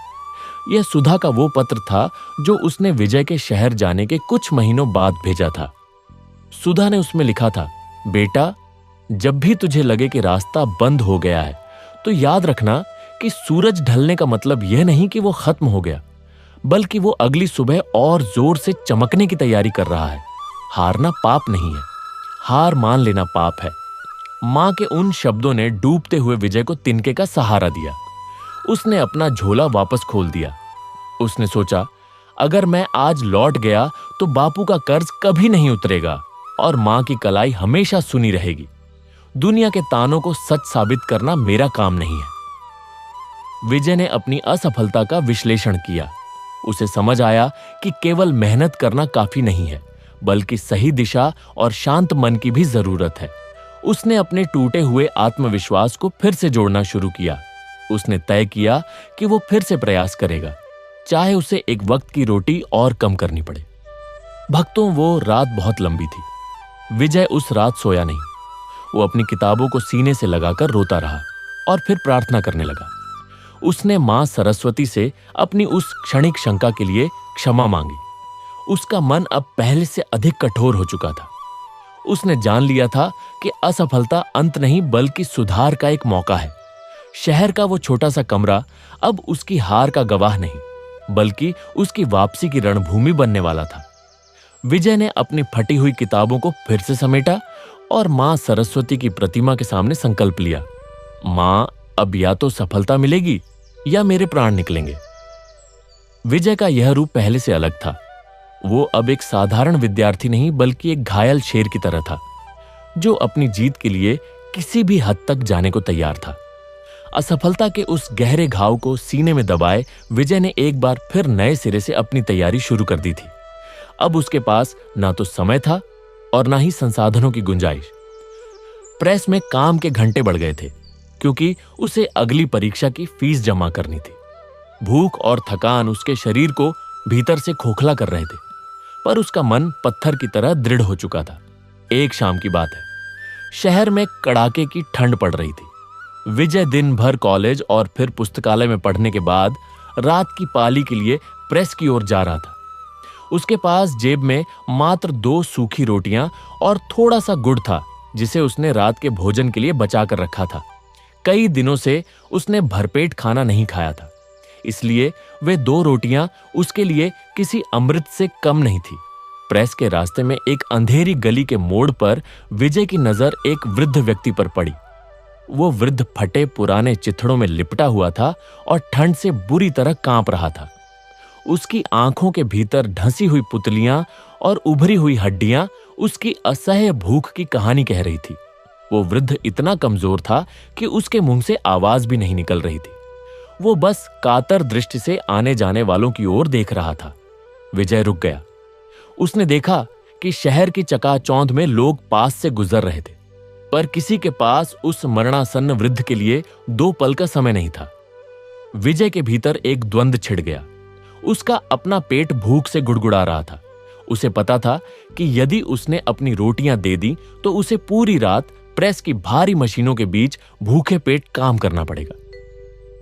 यह सुधा का वो पत्र था जो उसने विजय के शहर जाने के कुछ महीनों बाद भेजा था। सुधा ने उसमें लिखा था, बेटा, जब भी तुझे लगे कि रास्ता बंद हो गया है तो याद रखना कि सूरज ढलने का मतलब यह नहीं कि वो खत्म हो गया, बल्कि वो अगली सुबह और जोर से चमकने की तैयारी कर रहा है। हारना पाप नहीं है, हार मान लेना पाप है। मां के उन शब्दों ने डूबते हुए विजय को तिनके का सहारा दिया। उसने अपना झोला वापस खोल दिया। उसने सोचा, अगर मैं आज लौट गया तो बापू का कर्ज कभी नहीं उतरेगा और मां की कलाई हमेशा सुनी रहेगी। दुनिया के तानों को सच साबित करना मेरा काम नहीं है। विजय ने अपनी असफलता का विश्लेषण किया। उसे समझ आया कि केवल मेहनत करना काफी नहीं है, बल्कि सही दिशा और शांत मन की भी जरूरत है। उसने अपने टूटे हुए आत्मविश्वास को फिर से जोड़ना शुरू किया। उसने तय किया कि वो फिर से प्रयास करेगा, चाहे उसे एक वक्त की रोटी और कम करनी पड़े। भक्तों, वो रात बहुत लंबी थी। विजय उस रात सोया नहीं। वो अपनी किताबों को सीने से लगाकर रोता रहा और फिर प्रार्थना करने लगा। उसने मां सरस्वती से अपनी उस क्षणिक शंका के लिए क्षमा मांगी। उसका मन अब पहले से अधिक कठोर हो चुका था। उसने जान लिया था कि असफलता अंत नहीं बल्कि सुधार का एक मौका है। शहर का वो छोटा सा कमरा अब उसकी हार का गवाह नहीं, बल्कि उसकी वापसी की रणभूमि बनने वाला था। विजय ने अपनी फटी हुई किताबों को फिर से समेटा और मां सरस्वती की प्रतिमा के सामने संकल्प लिया, मां, अब या तो सफलता मिलेगी या मेरे प्राण निकलेंगे। विजय का यह रूप पहले से अलग था। वो अब एक साधारण विद्यार्थी नहीं बल्कि एक घायल शेर की तरह था, जो अपनी जीत के लिए किसी भी हद तक जाने को तैयार था। असफलता के उस गहरे घाव को सीने में दबाए विजय ने एक बार फिर नए सिरे से अपनी तैयारी शुरू कर दी थी। अब उसके पास ना तो समय था और ना ही संसाधनों की गुंजाइश। प्रेस में काम के घंटे बढ़ गए थे क्योंकि उसे अगली परीक्षा की फीस जमा करनी थी। भूख और थकान उसके शरीर को भीतर से खोखला कर रहे थे, पर उसका मन पत्थर की तरह दृढ़ हो चुका था। एक शाम की बात है, शहर में कड़ाके की ठंड पड़ रही थी। विजय दिन भर कॉलेज और फिर पुस्तकालय में पढ़ने के बाद रात की पाली के लिए प्रेस की ओर जा रहा था। उसके पास जेब में मात्र 2 सूखी रोटियां और थोड़ा सा गुड़ था जिसे उसने रात के भोजन के लिए बचा कर रखा था। कई दिनों से उसने भरपेट खाना नहीं खाया था, इसलिए वे 2 रोटियां उसके लिए किसी अमृत से कम नहीं थी। प्रेस के रास्ते में एक अंधेरी गली के मोड़ पर विजय की नजर एक वृद्ध व्यक्ति पर पड़ी। वो वृद्ध फटे पुराने चिथड़ों में लिपटा हुआ था और ठंड से बुरी तरह कांप रहा था। उसकी आंखों के भीतर ढंसी हुई पुतलियां और उभरी हुई हड्डियां उसकी असह्य भूख की कहानी कह रही थी। वो वृद्ध इतना कमजोर था कि उसके मुंह से आवाज भी नहीं निकल रही थी। वो बस कातर दृष्टि से आने जाने वालों की ओर देख रहा था। विजय रुक गया। उसने देखा कि शहर की चकाचौंध में लोग पास से गुजर रहे थे, पर किसी के पास उस मरणासन्न वृद्ध के लिए 2 पल का समय नहीं था। विजय के भीतर एक द्वंद्व छिड़ गया। उसका अपना पेट भूख से गुड़गुड़ा रहा था। उसे पता था कि यदि उसने अपनी रोटियां दे दी तो उसे पूरी रात प्रेस की भारी मशीनों के बीच भूखे पेट काम करना पड़ेगा।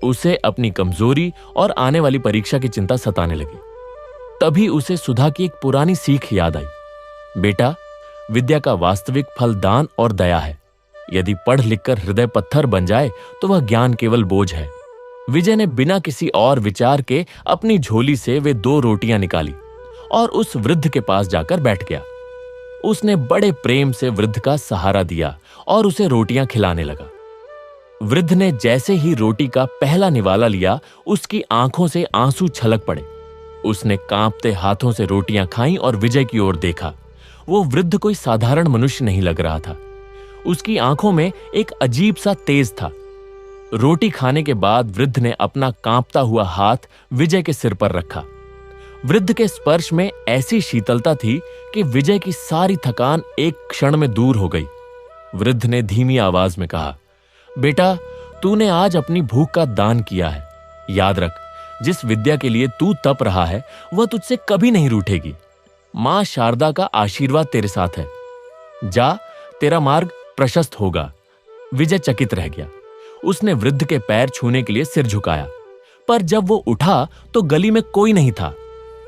उसे अपनी कमजोरी और आने वाली परीक्षा की चिंता सताने लगी। तभी उसे सुधा की एक पुरानी सीख याद आई। बेटा, विद्या का वास्तविक फल दान और दया है। यदि पढ़ लिखकर हृदय पत्थर बन जाए तो वह ज्ञान केवल बोझ है। विजय ने बिना किसी और विचार के अपनी झोली से वे 2 रोटियां निकाली और उस वृद्ध के पास जाकर बैठ गया। उसने बड़े प्रेम से वृद्ध का सहारा दिया और उसे रोटियां खिलाने लगा। वृद्ध ने जैसे ही रोटी का पहला निवाला लिया, उसकी आंखों से आंसू छलक पड़े। उसने कांपते हाथों से रोटियां खाईं और विजय की ओर देखा। वो वृद्ध कोई साधारण मनुष्य नहीं लग रहा था। उसकी आंखों में एक अजीब सा तेज था। रोटी खाने के बाद वृद्ध ने अपना कांपता हुआ हाथ विजय के सिर पर रखा। वृद्ध के स्पर्श में ऐसी शीतलता थी कि विजय की सारी थकान एक क्षण में दूर हो गई। वृद्ध ने धीमी आवाज में कहा, बेटा, तूने आज अपनी भूख का दान किया है। याद रख, जिस विद्या के लिए तू तप रहा है वह तुझसे कभी नहीं रूठेगी। मां शारदा का आशीर्वाद तेरे साथ है। जा, तेरा मार्ग प्रशस्त होगा। विजय चकित रह गया। उसने वृद्ध के पैर छूने के लिए सिर झुकाया, पर जब वो उठा तो गली में कोई नहीं था।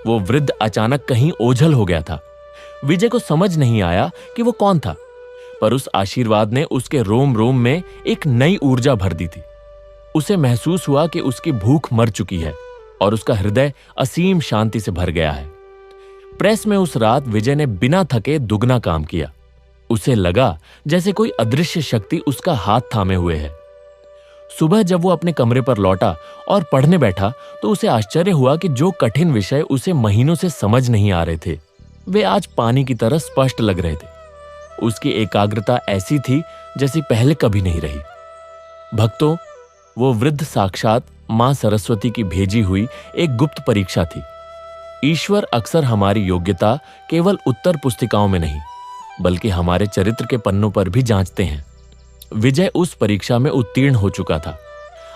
वो वृद्ध अचानक कहीं ओझल हो गया था। विजय को समझ नहीं आया कि वो कौन था, पर उस आशीर्वाद ने उसके रोम रोम में एक नई ऊर्जा भर दी थी। उसे महसूस हुआ कि उसकी भूख मर चुकी है और उसका हृदय असीम शांति से भर गया है। प्रेस में उस रात विजय ने बिना थके दुगना काम किया। उसे लगा जैसे कोई अदृश्य शक्ति उसका हाथ थामे हुए है। सुबह जब वो अपने कमरे पर लौटा और पढ़ने बैठा तो उसे आश्चर्य हुआ कि जो कठिन विषय उसे महीनों से समझ नहीं आ रहे थे, वे आज पानी की तरह स्पष्ट लग रहे थे। उसकी एकाग्रता ऐसी थी जैसी पहले कभी नहीं रही। भक्तों, वो वृद्ध साक्षात मां सरस्वती की भेजी हुई एक गुप्त परीक्षा थी। ईश्वर अक्सर हमारी योग्यता केवल उत्तर पुस्तिकाओं में नहीं, बल्कि हमारे चरित्र के पन्नों पर भी जांचते हैं। विजय उस परीक्षा में उत्तीर्ण हो चुका था।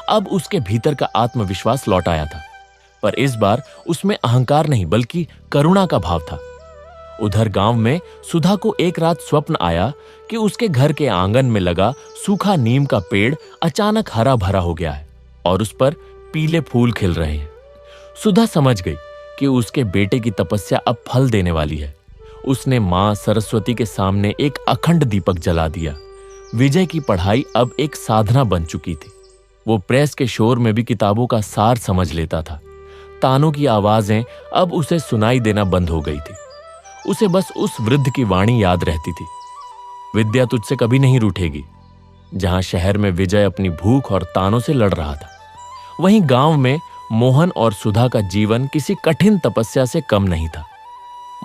अब उसके भीतर का आत्मविश्वास लौट आया था, पर इस बार उसमें अहंकार नहीं बल्कि करुणा का भाव था। उधर गांव में सुधा को एक रात स्वप्न आया कि उसके घर के आंगन में लगा सूखा नीम का पेड़ अचानक हरा भरा हो गया है और उस पर पीले फूल खिल रहे हैं। सुधा समझ गई कि उसके बेटे की तपस्या अब फल देने वाली है। उसने मां सरस्वती के सामने एक अखंड दीपक जला दिया। विजय की पढ़ाई अब एक साधना बन चुकी थी। वो प्रेस के शोर में भी किताबों का सार समझ लेता था। तानों की आवाजें अब उसे सुनाई देना बंद हो गई थी। उसे बस उस वृद्ध की वाणी याद रहती थी, विद्या तुझसे कभी नहीं रूठेगी। जहां शहर में विजय अपनी भूख और तानों से लड़ रहा था, वहीं गांव में मोहन और सुधा का जीवन किसी कठिन तपस्या से कम नहीं था।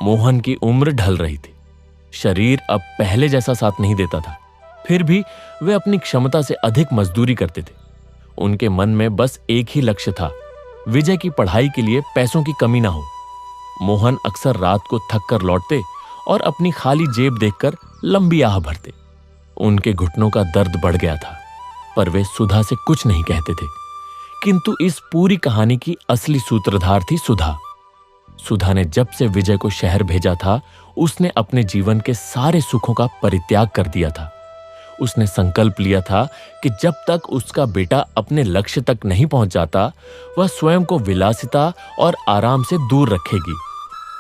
मोहन की उम्र ढल रही थी, शरीर अब पहले जैसा साथ नहीं देता था, फिर भी वे अपनी क्षमता से अधिक मजदूरी करते थे। उनके मन में बस एक ही लक्ष्य था, विजय की पढ़ाई के लिए पैसों की कमी ना हो। मोहन अक्सर रात को थक कर लौटते और अपनी खाली जेब देखकर लंबी आह भरते। उनके घुटनों का दर्द बढ़ गया था, पर वे सुधा से कुछ नहीं कहते थे। किंतु इस पूरी कहानी की असली सूत्रधार थी सुधा। सुधा ने जब से विजय को शहर भेजा था, उसने अपने जीवन के सारे सुखों का परित्याग कर दिया था। उसने संकल्प लिया था कि जब तक उसका बेटा अपने लक्ष्य तक नहीं पहुंच जाता, वह स्वयं को विलासिता और आराम से दूर रखेगी।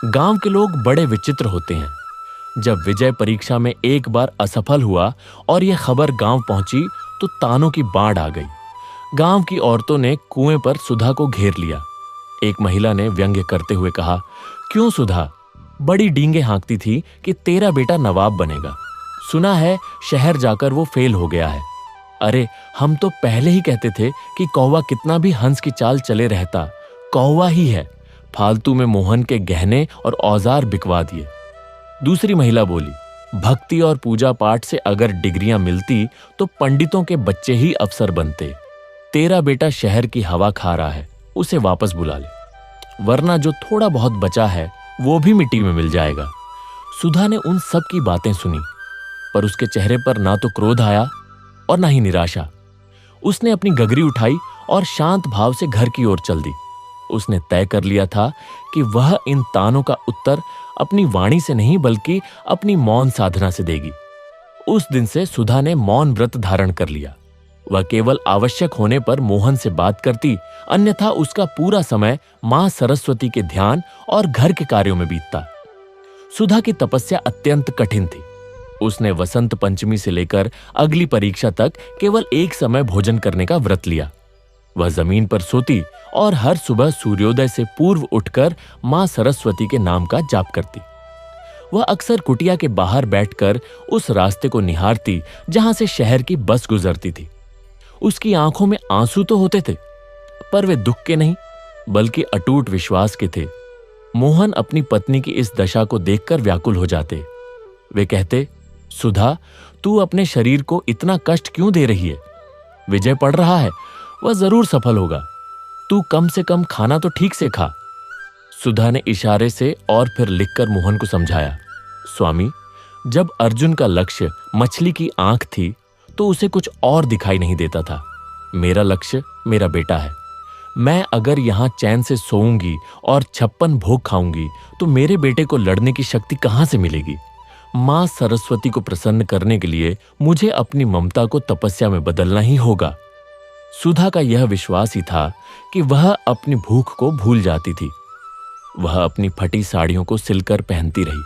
गांव के लोग बड़े विचित्र होते हैं। जब विजय परीक्षा में एक बार असफल हुआ और यह खबर गांव पहुंची तो तानों की बाढ़ आ गई। गांव की औरतों ने कुएं पर सुधा को घेर लिया। एक महिला ने व्यंग्य करते हुए कहा, क्यों सुधा, बड़ी डींगे हाँकती थी कि तेरा बेटा नवाब बनेगा। सुना है शहर जाकर वो फेल हो गया है। अरे हम तो पहले ही कहते थे कि कौवा कितना भी हंस की चाल चले रहता, कौवा ही है। फालतू में मोहन के गहने और औजार बिकवा दिए। दूसरी महिला बोली, भक्ति और पूजा पाठ से अगर डिग्रियां मिलती तो पंडितों के बच्चे ही अफसर बनते। तेरा बेटा शहर की हवा खा रहा है, उसे वापस बुला ले, वरना जो थोड़ा बहुत बचा है वो भी मिट्टी में मिल जाएगा। सुधा ने उन सब की बातें सुनी, पर उसके चेहरे पर ना तो क्रोध आया और ना ही निराशा। उसने अपनी गगरी उठाई और शांत भाव से घर की ओर चल दी। उसने तय कर लिया था कि वह इन तानों का उत्तर अपनी वाणी से नहीं बल्कि अपनी मौन साधना से देगी। उस दिन से सुधा ने मौन व्रत धारण कर लिया। वह केवल आवश्यक होने पर मोहन से बात करती, अन्यथा उसका पूरा समय मां सरस्वती के ध्यान और घर के कार्यों में बीतता। सुधा की तपस्या अत्यंत कठिन थी। उसने वसंत पंचमी से लेकर अगली परीक्षा तक केवल एक समय भोजन करने का व्रत लिया। वह जमीन पर सोती और हर सुबह सूर्योदय से पूर्व उठकर मां सरस्वती के नाम का जाप करती। वह अक्सर कुटिया के बाहर बैठकर उस रास्ते को निहारती जहां से शहर की बस गुजरती थी। उसकी आंखों में आंसू तो होते थे, पर वे दुख के नहीं बल्कि अटूट विश्वास के थे। मोहन अपनी पत्नी की इस दशा को देखकर व्याकुल हो जाते। वे कहते, सुधा, तू अपने शरीर को इतना कष्ट क्यों दे रही है? विजय पढ़ रहा है, वह जरूर सफल होगा। तू कम से कम खाना तो ठीक से खा। सुधा ने इशारे से और फिर लिखकर मोहन को समझाया, स्वामी, जब अर्जुन का लक्ष्य मछली की आंख थी तो उसे कुछ और दिखाई नहीं देता था। मेरा लक्ष्य मेरा बेटा है। मैं अगर यहां चैन से सोऊंगी और 56 भोग खाऊंगी तो मेरे बेटे को लड़ने की शक्ति कहां से मिलेगी? मां सरस्वती को प्रसन्न करने के लिए मुझे अपनी ममता को तपस्या में बदलना ही होगा। सुधा का यह विश्वास ही था कि वह अपनी भूख को भूल जाती थी। वह अपनी फटी साड़ियों को सिलकर पहनती रही,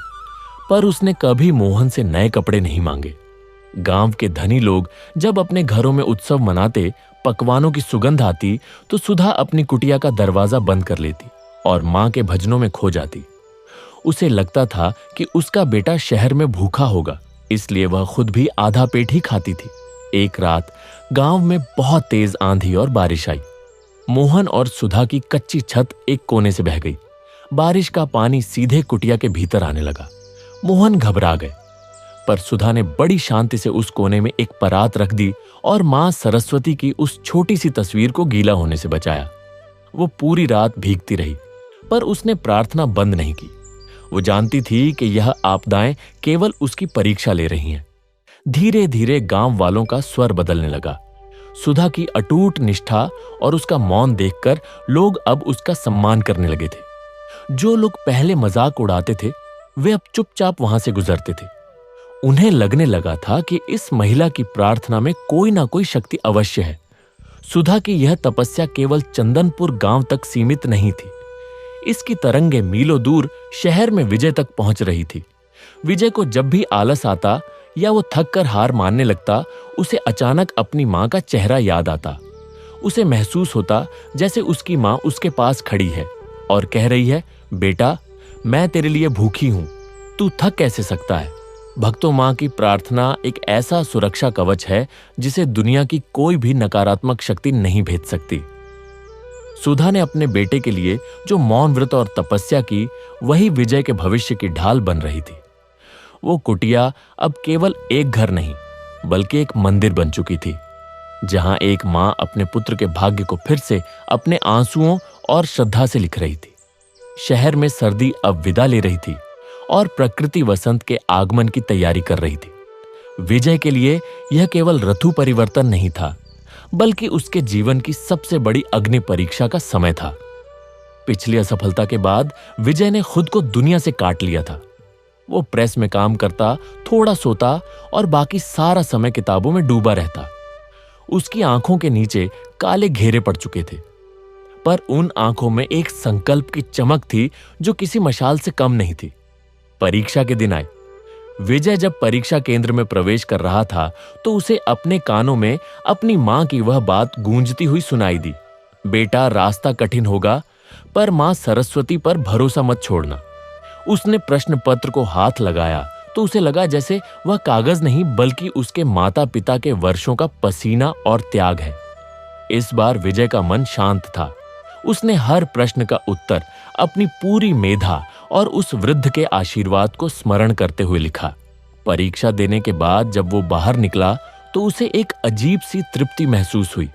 पर उसने कभी मोहन से नए कपड़े नहीं मांगे। गांव के धनी लोग जब अपने घरों में उत्सव मनाते, पकवानों की सुगंध आती तो सुधा अपनी कुटिया का दरवाजा बंद कर लेती और मां के भजनों में खो जाती। उसे लगता था कि उसका बेटा शहर में भूखा होगा, इसलिए वह खुद भी आधा पेट ही खाती थी। एक रात गांव में बहुत तेज आंधी और बारिश आई। मोहन और सुधा की कच्ची छत एक कोने से बह गई। बारिश का पानी सीधे कुटिया के भीतर आने लगा। मोहन घबरा गए, पर सुधा ने बड़ी शांति से उस कोने में एक परात रख दी और मां सरस्वती की उस छोटी सी तस्वीर को गीला होने से बचाया। वो पूरी रात भीगती रही, पर उसने प्रार्थना बंद नहीं की। वो जानती थी कि यह आपदाएं केवल उसकी परीक्षा ले रही हैं। धीरे धीरे गांव वालों का स्वर बदलने लगा। सुधा की अटूट निष्ठा और उसका मौन देखकर लोग अब उसका सम्मान करने लगे थे। जो लोग पहले मजाक उड़ाते थे, वे अब चुपचाप वहां से गुजरते थे। उन्हें लगने लगा था कि इस महिला की प्रार्थना में कोई ना कोई शक्ति अवश्य है। सुधा की यह तपस्या केवल चंदनपुर गांव तक सीमित नहीं थी। इसकी तरंगे मीलों दूर शहर में विजय तक पहुंच रही थी। विजय को जब भी आलस आता या वो थक कर हार मानने लगता, उसे अचानक अपनी मां का चेहरा याद आता। उसे महसूस होता जैसे उसकी मां उसके पास खड़ी है और कह रही है, बेटा, मैं तेरे लिए भूखी हूं, तू थक कैसे सकता है? भक्तों, मां की प्रार्थना एक ऐसा सुरक्षा कवच है जिसे दुनिया की कोई भी नकारात्मक शक्ति नहीं भेद सकती। सुधा ने अपने बेटे के लिए जो मौन व्रत और तपस्या की, वही विजय के भविष्य की ढाल बन रही थी। वो कुटिया अब केवल एक घर नहीं बल्कि एक मंदिर बन चुकी थी, जहां एक मां अपने पुत्र के भाग्य को फिर से अपने आंसुओं और श्रद्धा से लिख रही थी। शहर में सर्दी अब विदा ले रही थी और प्रकृति वसंत के आगमन की तैयारी कर रही थी। विजय के लिए यह केवल ऋतु परिवर्तन नहीं था, बल्कि उसके जीवन की सबसे बड़ी अग्नि परीक्षा का समय था। पिछली असफलता के बाद विजय ने खुद को दुनिया से काट लिया था। वो प्रेस में काम करता, थोड़ा सोता और बाकी सारा समय किताबों में डूबा रहता। उसकी आंखों के नीचे काले घेरे पड़ चुके थे, पर उन आंखों में एक संकल्प की चमक थी जो किसी मशाल से कम नहीं थी। परीक्षा के दिन आए। विजय जब परीक्षा केंद्र में प्रवेश कर रहा था तो उसे अपने कानों में अपनी मां की वह बात गूंजती हुई सुनाई दी, बेटा रास्ता कठिन होगा पर मां सरस्वती पर भरोसा मत छोड़ना। उसने प्रश्न पत्र को हाथ लगाया तो उसे लगा जैसे वह कागज नहीं बल्कि उसके माता पिता के वर्षों का पसीना और त्याग है। इस बार विजय का मन शांत था। उसने हर प्रश्न का उत्तर अपनी पूरी मेधा और उस वृद्ध के आशीर्वाद को स्मरण करते हुए लिखा। परीक्षा देने के बाद जब वो बाहर निकला तो उसे एक अजीब सी तृप्ति महसूस हुई।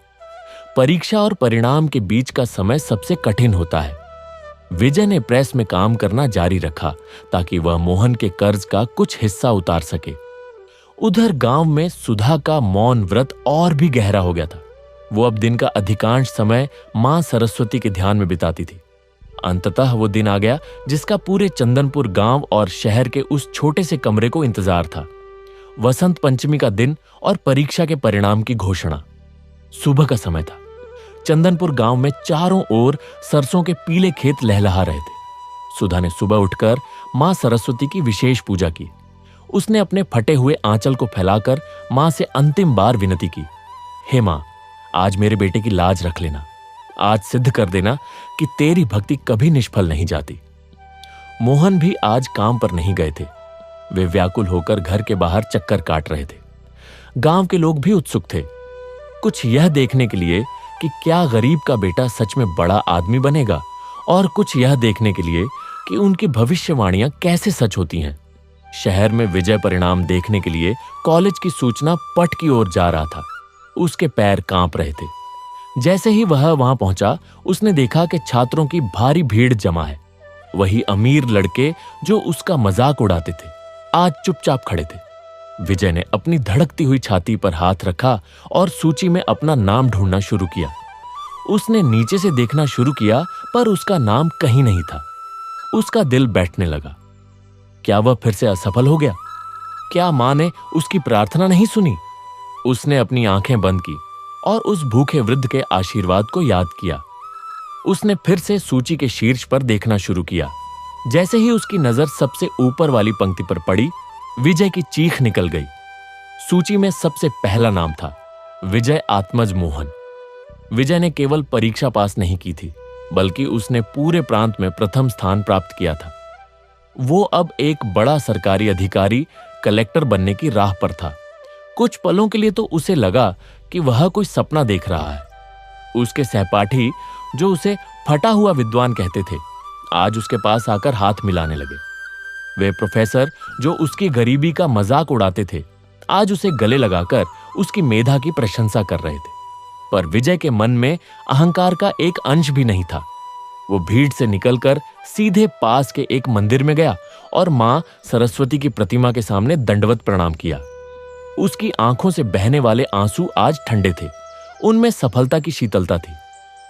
परीक्षा और परिणाम के बीच का समय सबसे कठिन होता है। विजय ने प्रेस में काम करना जारी रखा ताकि वह मोहन के कर्ज का कुछ हिस्सा उतार सके। उधर गांव में सुधा का मौन व्रत और भी गहरा हो गया था। वो अब दिन का अधिकांश समय मां सरस्वती के ध्यान में बिताती थी। अंततः वो दिन आ गया जिसका पूरे चंदनपुर गांव और शहर के उस छोटे से कमरे को इंतजार था। वसंत पंचमी का दिन और परीक्षा के परिणाम की घोषणा। सुबह का समय था। चंदनपुर गांव में चारों ओर सरसों के पीले खेत लहलहा रहे थे। सुधा ने सुबह उठकर मां सरस्वती की विशेष पूजा की। उसने अपने फटे हुए आंचल को फैलाकर मां से अंतिम बार विनती की, हे मां, आज मेरे बेटे की लाज रख लेना। आज सिद्ध कर देना कि तेरी भक्ति कभी निष्फल नहीं जाती। मोहन भी आज काम पर नहीं गए थे। वे व्याकुल होकर घर के बाहर चक्कर काट रहे थे। गांव के लोग भी उत्सुक थे, कुछ यह देखने के लिए कि क्या गरीब का बेटा सच में बड़ा आदमी बनेगा और कुछ यह देखने के लिए कि उनकी भविष्यवाणियां कैसे सच होती हैं। शहर में विजय परिणाम देखने के लिए कॉलेज की सूचना पट की ओर जा रहा था। उसके पैर कांप रहे थे। जैसे ही वह वहां पहुंचा उसने देखा कि छात्रों की भारी भीड़ जमा है। वही अमीर लड़के जो उसका मजाक उड़ाते थे आज चुपचाप खड़े थे। विजय ने अपनी धड़कती हुई छाती पर हाथ रखा और सूची में अपना नाम ढूंढना शुरू किया। उसने नीचे से देखना शुरू किया पर उसका नाम कहीं नहीं था। उसका दिल बैठने लगा। क्या वह फिर से असफल हो गया? क्या मां ने उसकी प्रार्थना नहीं सुनी? उसने अपनी आंखें बंद की और उस भूखे वृद्ध के आशीर्वाद को याद किया। उसने फिर से सूची के शीर्ष पर देखना शुरू किया। जैसे ही उसकी नजर सबसे ऊपर वाली पंक्ति पर पड़ी, विजय की चीख निकल गई। सूची में सबसे पहला नाम था विजय आत्मज मोहन। विजय ने केवल परीक्षा पास नहीं की थी बल्कि उसने पूरे प्रांत में प्रथम स्थान प्राप्त किया था। वो अब एक बड़ा सरकारी अधिकारी, कलेक्टर बनने की राह पर था। कुछ पलों के लिए तो उसे लगा कि वह कोई सपना देख रहा है। उसके सहपाठी जो उसे फटा हुआ विद्वान कहते थे, आज उसके पास आकर हाथ मिलाने लगे। वे प्रोफेसर जो उसकी गरीबी का मजाक उड़ाते थे, आज उसे गले लगाकर उसकी मेधा की प्रशंसा कर रहे थे। पर विजय के मन में अहंकार का एक अंश भी नहीं था। वो भीड़ से निकलकर सीधे पास के एक मंदिर में गया और मां सरस्वती की प्रतिमा के सामने दंडवत प्रणाम किया। उसकी आंखों से बहने वाले आंसू आज ठंडे थे। उनमें सफलता की शीतलता थी।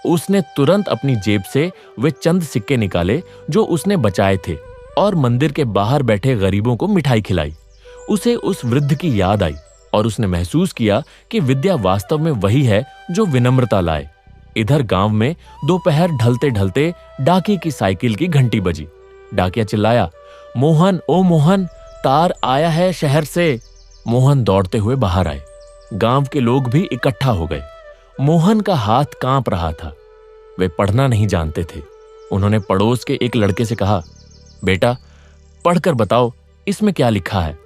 उसने तुरंत अपनी जेब से वे चंद सिक्के निकाले जो उसने बचाए थे और मंदिर के बाहर बैठे गरीबों को मिठाई खिलाई। उसे उस वृद्ध की याद आई और उसने महसूस किया कि विद्या वास्तव में वही है जो विनम्रता लाए। इधर गांव में दोपहर ढलते ढलते डाकिये की साइकिल की घंटी बजी। डाकिया चिल्लाया, मोहन, ओ मोहन, तार आया है शहर से। मोहन दौड़ते हुए बाहर आए। गांव के लोग भी इकट्ठा हो गए। मोहन का हाथ कांप रहा था। वे पढ़ना नहीं जानते थे। उन्होंने पड़ोस के एक लड़के से कहा, बेटा पढ़कर बताओ इसमें क्या लिखा है।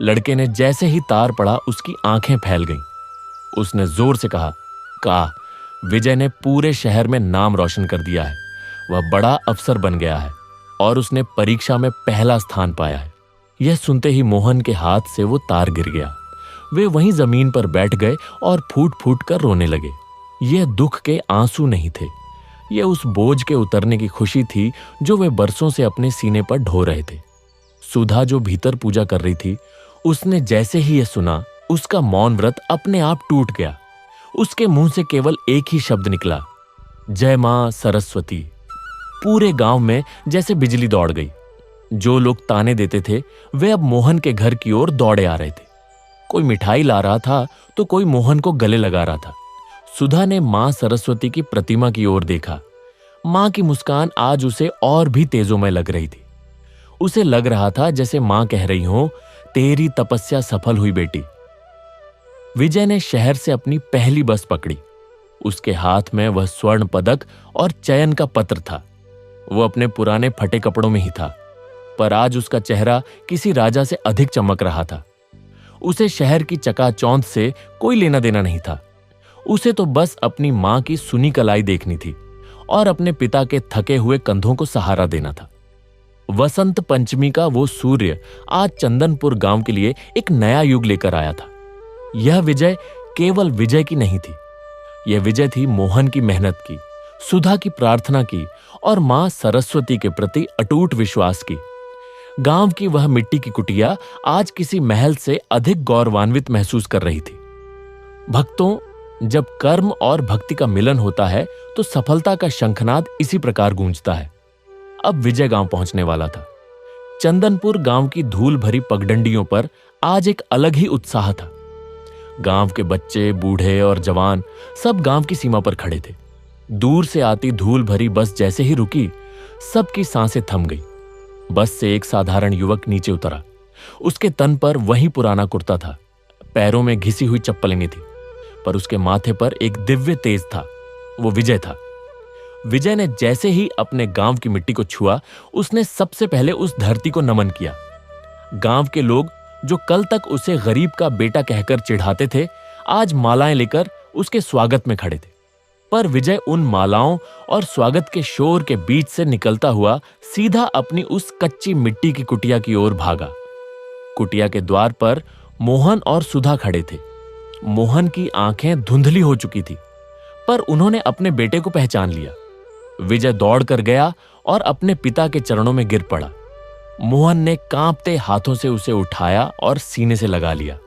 लड़के ने जैसे ही तार पढ़ा उसकी आंखें फैल गईं। उसने जोर से कहा, विजय ने पूरे शहर में नाम रोशन कर दिया है। वह बड़ा अफसर बन गया है और उसने परीक्षा में पहला स्थान पाया है। यह सुनते ही मोहन के हाथ से वो तार गिर गया। वे वहीं जमीन पर बैठ गए और फूट फूट कर रोने लगे। यह दुख के आंसू नहीं थे, यह उस बोझ के उतरने की खुशी थी जो वे बरसों से अपने सीने पर ढो रहे थे। सुधा जो भीतर पूजा कर रही थी, उसने जैसे ही यह सुना, उसका मौन व्रत अपने आप टूट गया। उसके मुंह से केवल एक ही शब्द निकला, जय मां सरस्वती। पूरे गांव में जैसे बिजली दौड़ गई। जो लोग ताने देते थे वे अब मोहन के घर की ओर दौड़े आ रहे थे। कोई मिठाई ला रहा था तो कोई मोहन को गले लगा रहा था। सुधा ने मां सरस्वती की प्रतिमा की ओर देखा। मां की मुस्कान आज उसे और भी तेजोमय लग रही थी। उसे लग रहा था जैसे मां कह रही हो, तेरी तपस्या सफल हुई बेटी। विजय ने शहर से अपनी पहली बस पकड़ी। उसके हाथ में वह स्वर्ण पदक और चयन का पत्र था। वो अपने पुराने फटे कपड़ों में ही था, पर आज उसका चेहरा किसी राजा से अधिक चमक रहा था। उसे शहर की चकाचौंध से कोई लेना देना नहीं था। उसे तो बस अपनी मां की सुनी कलाई देखनी थी और अपने पिता के थके हुए कंधों को सहारा देना था। वसंत पंचमी का वो सूर्य आज चंदनपुर गांव के लिए एक नया युग लेकर आया था। यह विजय केवल विजय की नहीं थी। यह विजय थी मोहन की मेहनत की, सुधा की प्रार्थना की और मां सरस्वती के प्रति अटूट विश्वास की। गांव की वह मिट्टी की कुटिया आज किसी महल से अधिक गौरवान्वित महसूस कर रही थी। भक्तों, जब कर्म और भक्ति का मिलन होता है तो सफलता का शंखनाद इसी प्रकार गूंजता है। अब विजय गांव पहुंचने वाला था। चंदनपुर गांव की धूल भरी पगडंडियों पर आज एक अलग ही उत्साह था। गांव के बच्चे, बूढ़े और जवान सब गांव की सीमा पर खड़े थे। दूर से आती धूल भरी बस जैसे ही रुकी, सबकी सांसें थम गई। बस से एक साधारण युवक नीचे उतरा। उसके तन पर वही पुराना कुर्ता था, पैरों में घिसी हुई चप्पलें नहीं थी, पर उसके माथे पर एक दिव्य तेज था। वो विजय था। विजय ने जैसे ही अपने गांव की मिट्टी को छुआ, उसने सबसे पहले उस धरती को नमन किया। गांव के लोग जो कल तक उसे गरीब का बेटा कहकर चिढ़ाते थे, आज मालाएं लेकर उसके स्वागत में खड़े थे। पर विजय उन मालाओं और स्वागत के शोर के बीच से निकलता हुआ सीधा अपनी उस कच्ची मिट्टी की कुटिया की ओर भागा। कुटिया के द्वार पर मोहन और सुधा खड़े थे। मोहन की आंखें धुंधली हो चुकी थी, पर उन्होंने अपने बेटे को पहचान लिया। विजय दौड़कर गया और अपने पिता के चरणों में गिर पड़ा। मोहन ने कांपते हाथों से उसे उठाया और सीने से लगा लिया।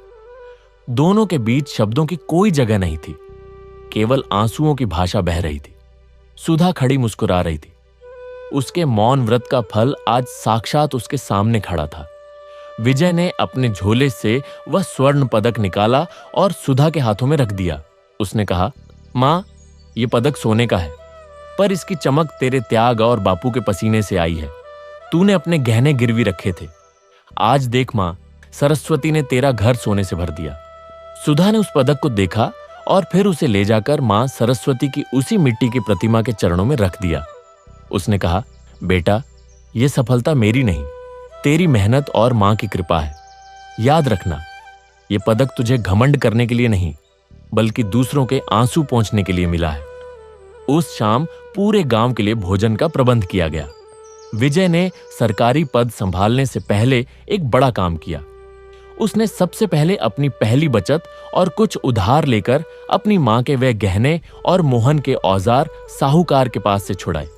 दोनों के बीच शब्दों की कोई जगह नहीं थी, केवल आंसुओं की भाषा बह रही थी। सुधा खड़ी मुस्कुरा रही थी। उसके मौन व्रत का फल आज साक्षात उसके सामने खड़ा था। विजय ने अपने झोले से वह स्वर्ण पदक निकाला और सुधा के हाथों में रख दिया। उसने कहा, मां, यह पदक सोने का है, पर इसकी चमक तेरे त्याग और बापू के पसीने से आई है। तूने अपने गहने गिरवी रखे थे। आज देख मां, सरस्वती ने तेरा घर सोने से भर दिया। सुधा ने उस पदक को देखा और फिर उसे ले जाकर मां सरस्वती की उसी मिट्टी की प्रतिमा के चरणों में रख दिया। उसने कहा, बेटा, यह सफलता मेरी नहीं, तेरी मेहनत और मां की कृपा है। याद रखना, यह पदक तुझे घमंड करने के लिए नहीं, बल्कि दूसरों के आंसू पोंछने के लिए मिला है। उस शाम पूरे गांव के लिए भोजन का प्रबंध किया गया। विजय ने सरकारी पद संभालने से पहले एक बड़ा काम किया। उसने सबसे पहले अपनी पहली बचत और कुछ उधार लेकर अपनी मां के वे गहने और मोहन के औजार साहूकार के पास से छुड़ाए।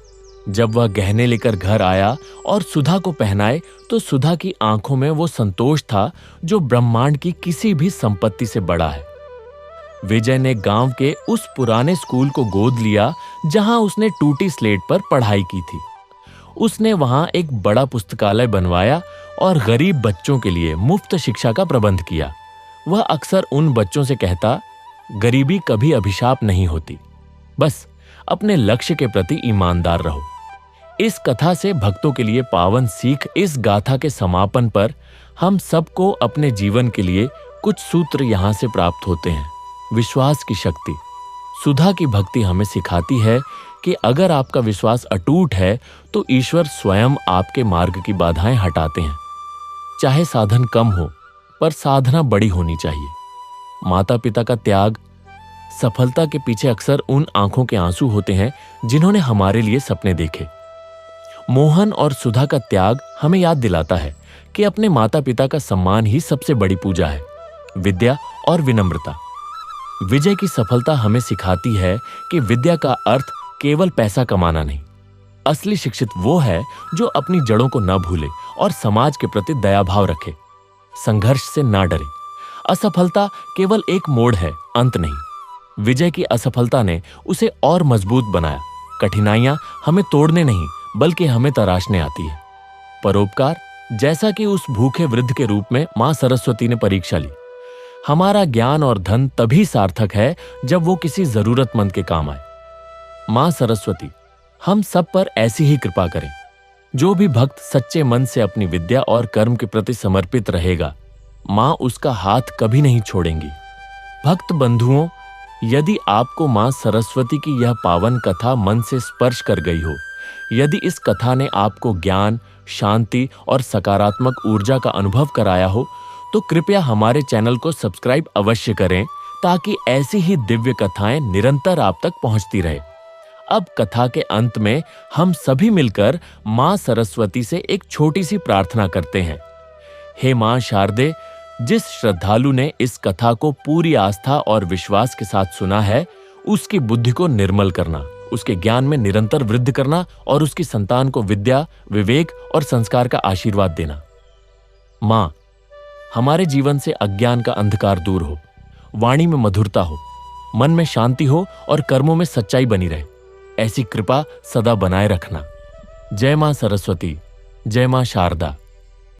जब वह गहने लेकर घर आया और सुधा को पहनाए, तो सुधा की आंखों में वो संतोष था जो ब्रह्मांड की किसी भी संपत्ति से बड़ा है। विजय ने गांव के उस पुराने स्कूल को गोद लिया जहां उसने टूटी स्लेट पर पढ़ाई की थी। उसने वहां एक बड़ा पुस्तकालय बनवाया और गरीब बच्चों के लिए मुफ्त शिक्षा का प्रबंध किया। वह अक्सर उन बच्चों से कहता, गरीबी कभी अभिशाप नहीं होती, बस अपने लक्ष्य के प्रति ईमानदार रहो। इस कथा से भक्तों के लिए पावन सीख इस गाथा के समापन पर हम सबको अपने जीवन के लिए कुछ सूत्र यहां से प्राप्त होते हैं। विश्वास की शक्ति। सुधा की भक्ति हमें सिखाती है कि अगर आपका विश्वास अटूट है तो ईश्वर स्वयं आपके मार्ग की बाधाएं हटाते हैं। चाहे साधन कम हो, पर साधना बड़ी होनी चाहिए। माता पिता का त्याग। सफलता के पीछे अक्सर उन आंखों के आंसू होते हैं जिन्होंने हमारे लिए सपने देखे। मोहन और सुधा का त्याग हमें याद दिलाता है कि अपने माता पिता का सम्मान ही सबसे बड़ी पूजा है। विद्या और विनम्रता। विजय की सफलता हमें सिखाती है कि विद्या का अर्थ केवल पैसा कमाना नहीं। असली शिक्षित वो है जो अपनी जड़ों को न भूले और समाज के प्रति दया भाव रखे, संघर्ष से ना डरे। असफलता केवल एक मोड़ है, अंत नहीं। विजय की असफलता ने उसे और मजबूत बनाया। कठिनाइयां हमें तोड़ने नहीं, बल्कि हमें तराशने आती है। परोपकार, जैसा कि उस भूखे वृद्ध के रूप में मां सरस्वती ने परीक्षा ली। हमारा ज्ञान और धन तभी सार्थक है जब वो किसी जरूरतमंद के काम आए। मां सरस्वती हम सब पर ऐसी ही कृपा करें। जो भी भक्त सच्चे मन से अपनी विद्या और कर्म के प्रति समर्पित रहेगा, मां उसका हाथ कभी नहीं छोड़ेंगी। भक्त बंधुओं, यदि आपको मां सरस्वती की यह पावन कथा मन से स्पर्श कर गई हो, यदि इस कथा ने आपको ज्ञान, शांति और सकारात्मक ऊर्जा का अनुभव कराया हो, तो कृपया हमारे चैनल को सब्सक्राइब अवश्य करें ताकि ऐसी ही दिव्य कथाएं निरंतर आप तक पहुंचती रहे। अब कथा के अंत में हम सभी मिलकर मां सरस्वती से एक छोटी सी प्रार्थना करते हैं। हे मां शारदे, जिस श्रद्धालु ने इस कथा को पूरी आस्था और विश्वास के साथ सुना है, उसकी बुद्धि को निर्मल करना, उसके ज्ञान में निरंतर वृद्धि करना और उसकी संतान को विद्या, विवेक और संस्कार का आशीर्वाद देना। मां, हमारे जीवन से अज्ञान का अंधकार दूर हो, वाणी में मधुरता हो, मन में शांति हो और कर्मों में सच्चाई बनी रहे। ऐसी कृपा सदा बनाए रखना। जय मां सरस्वती, जय मां शारदा।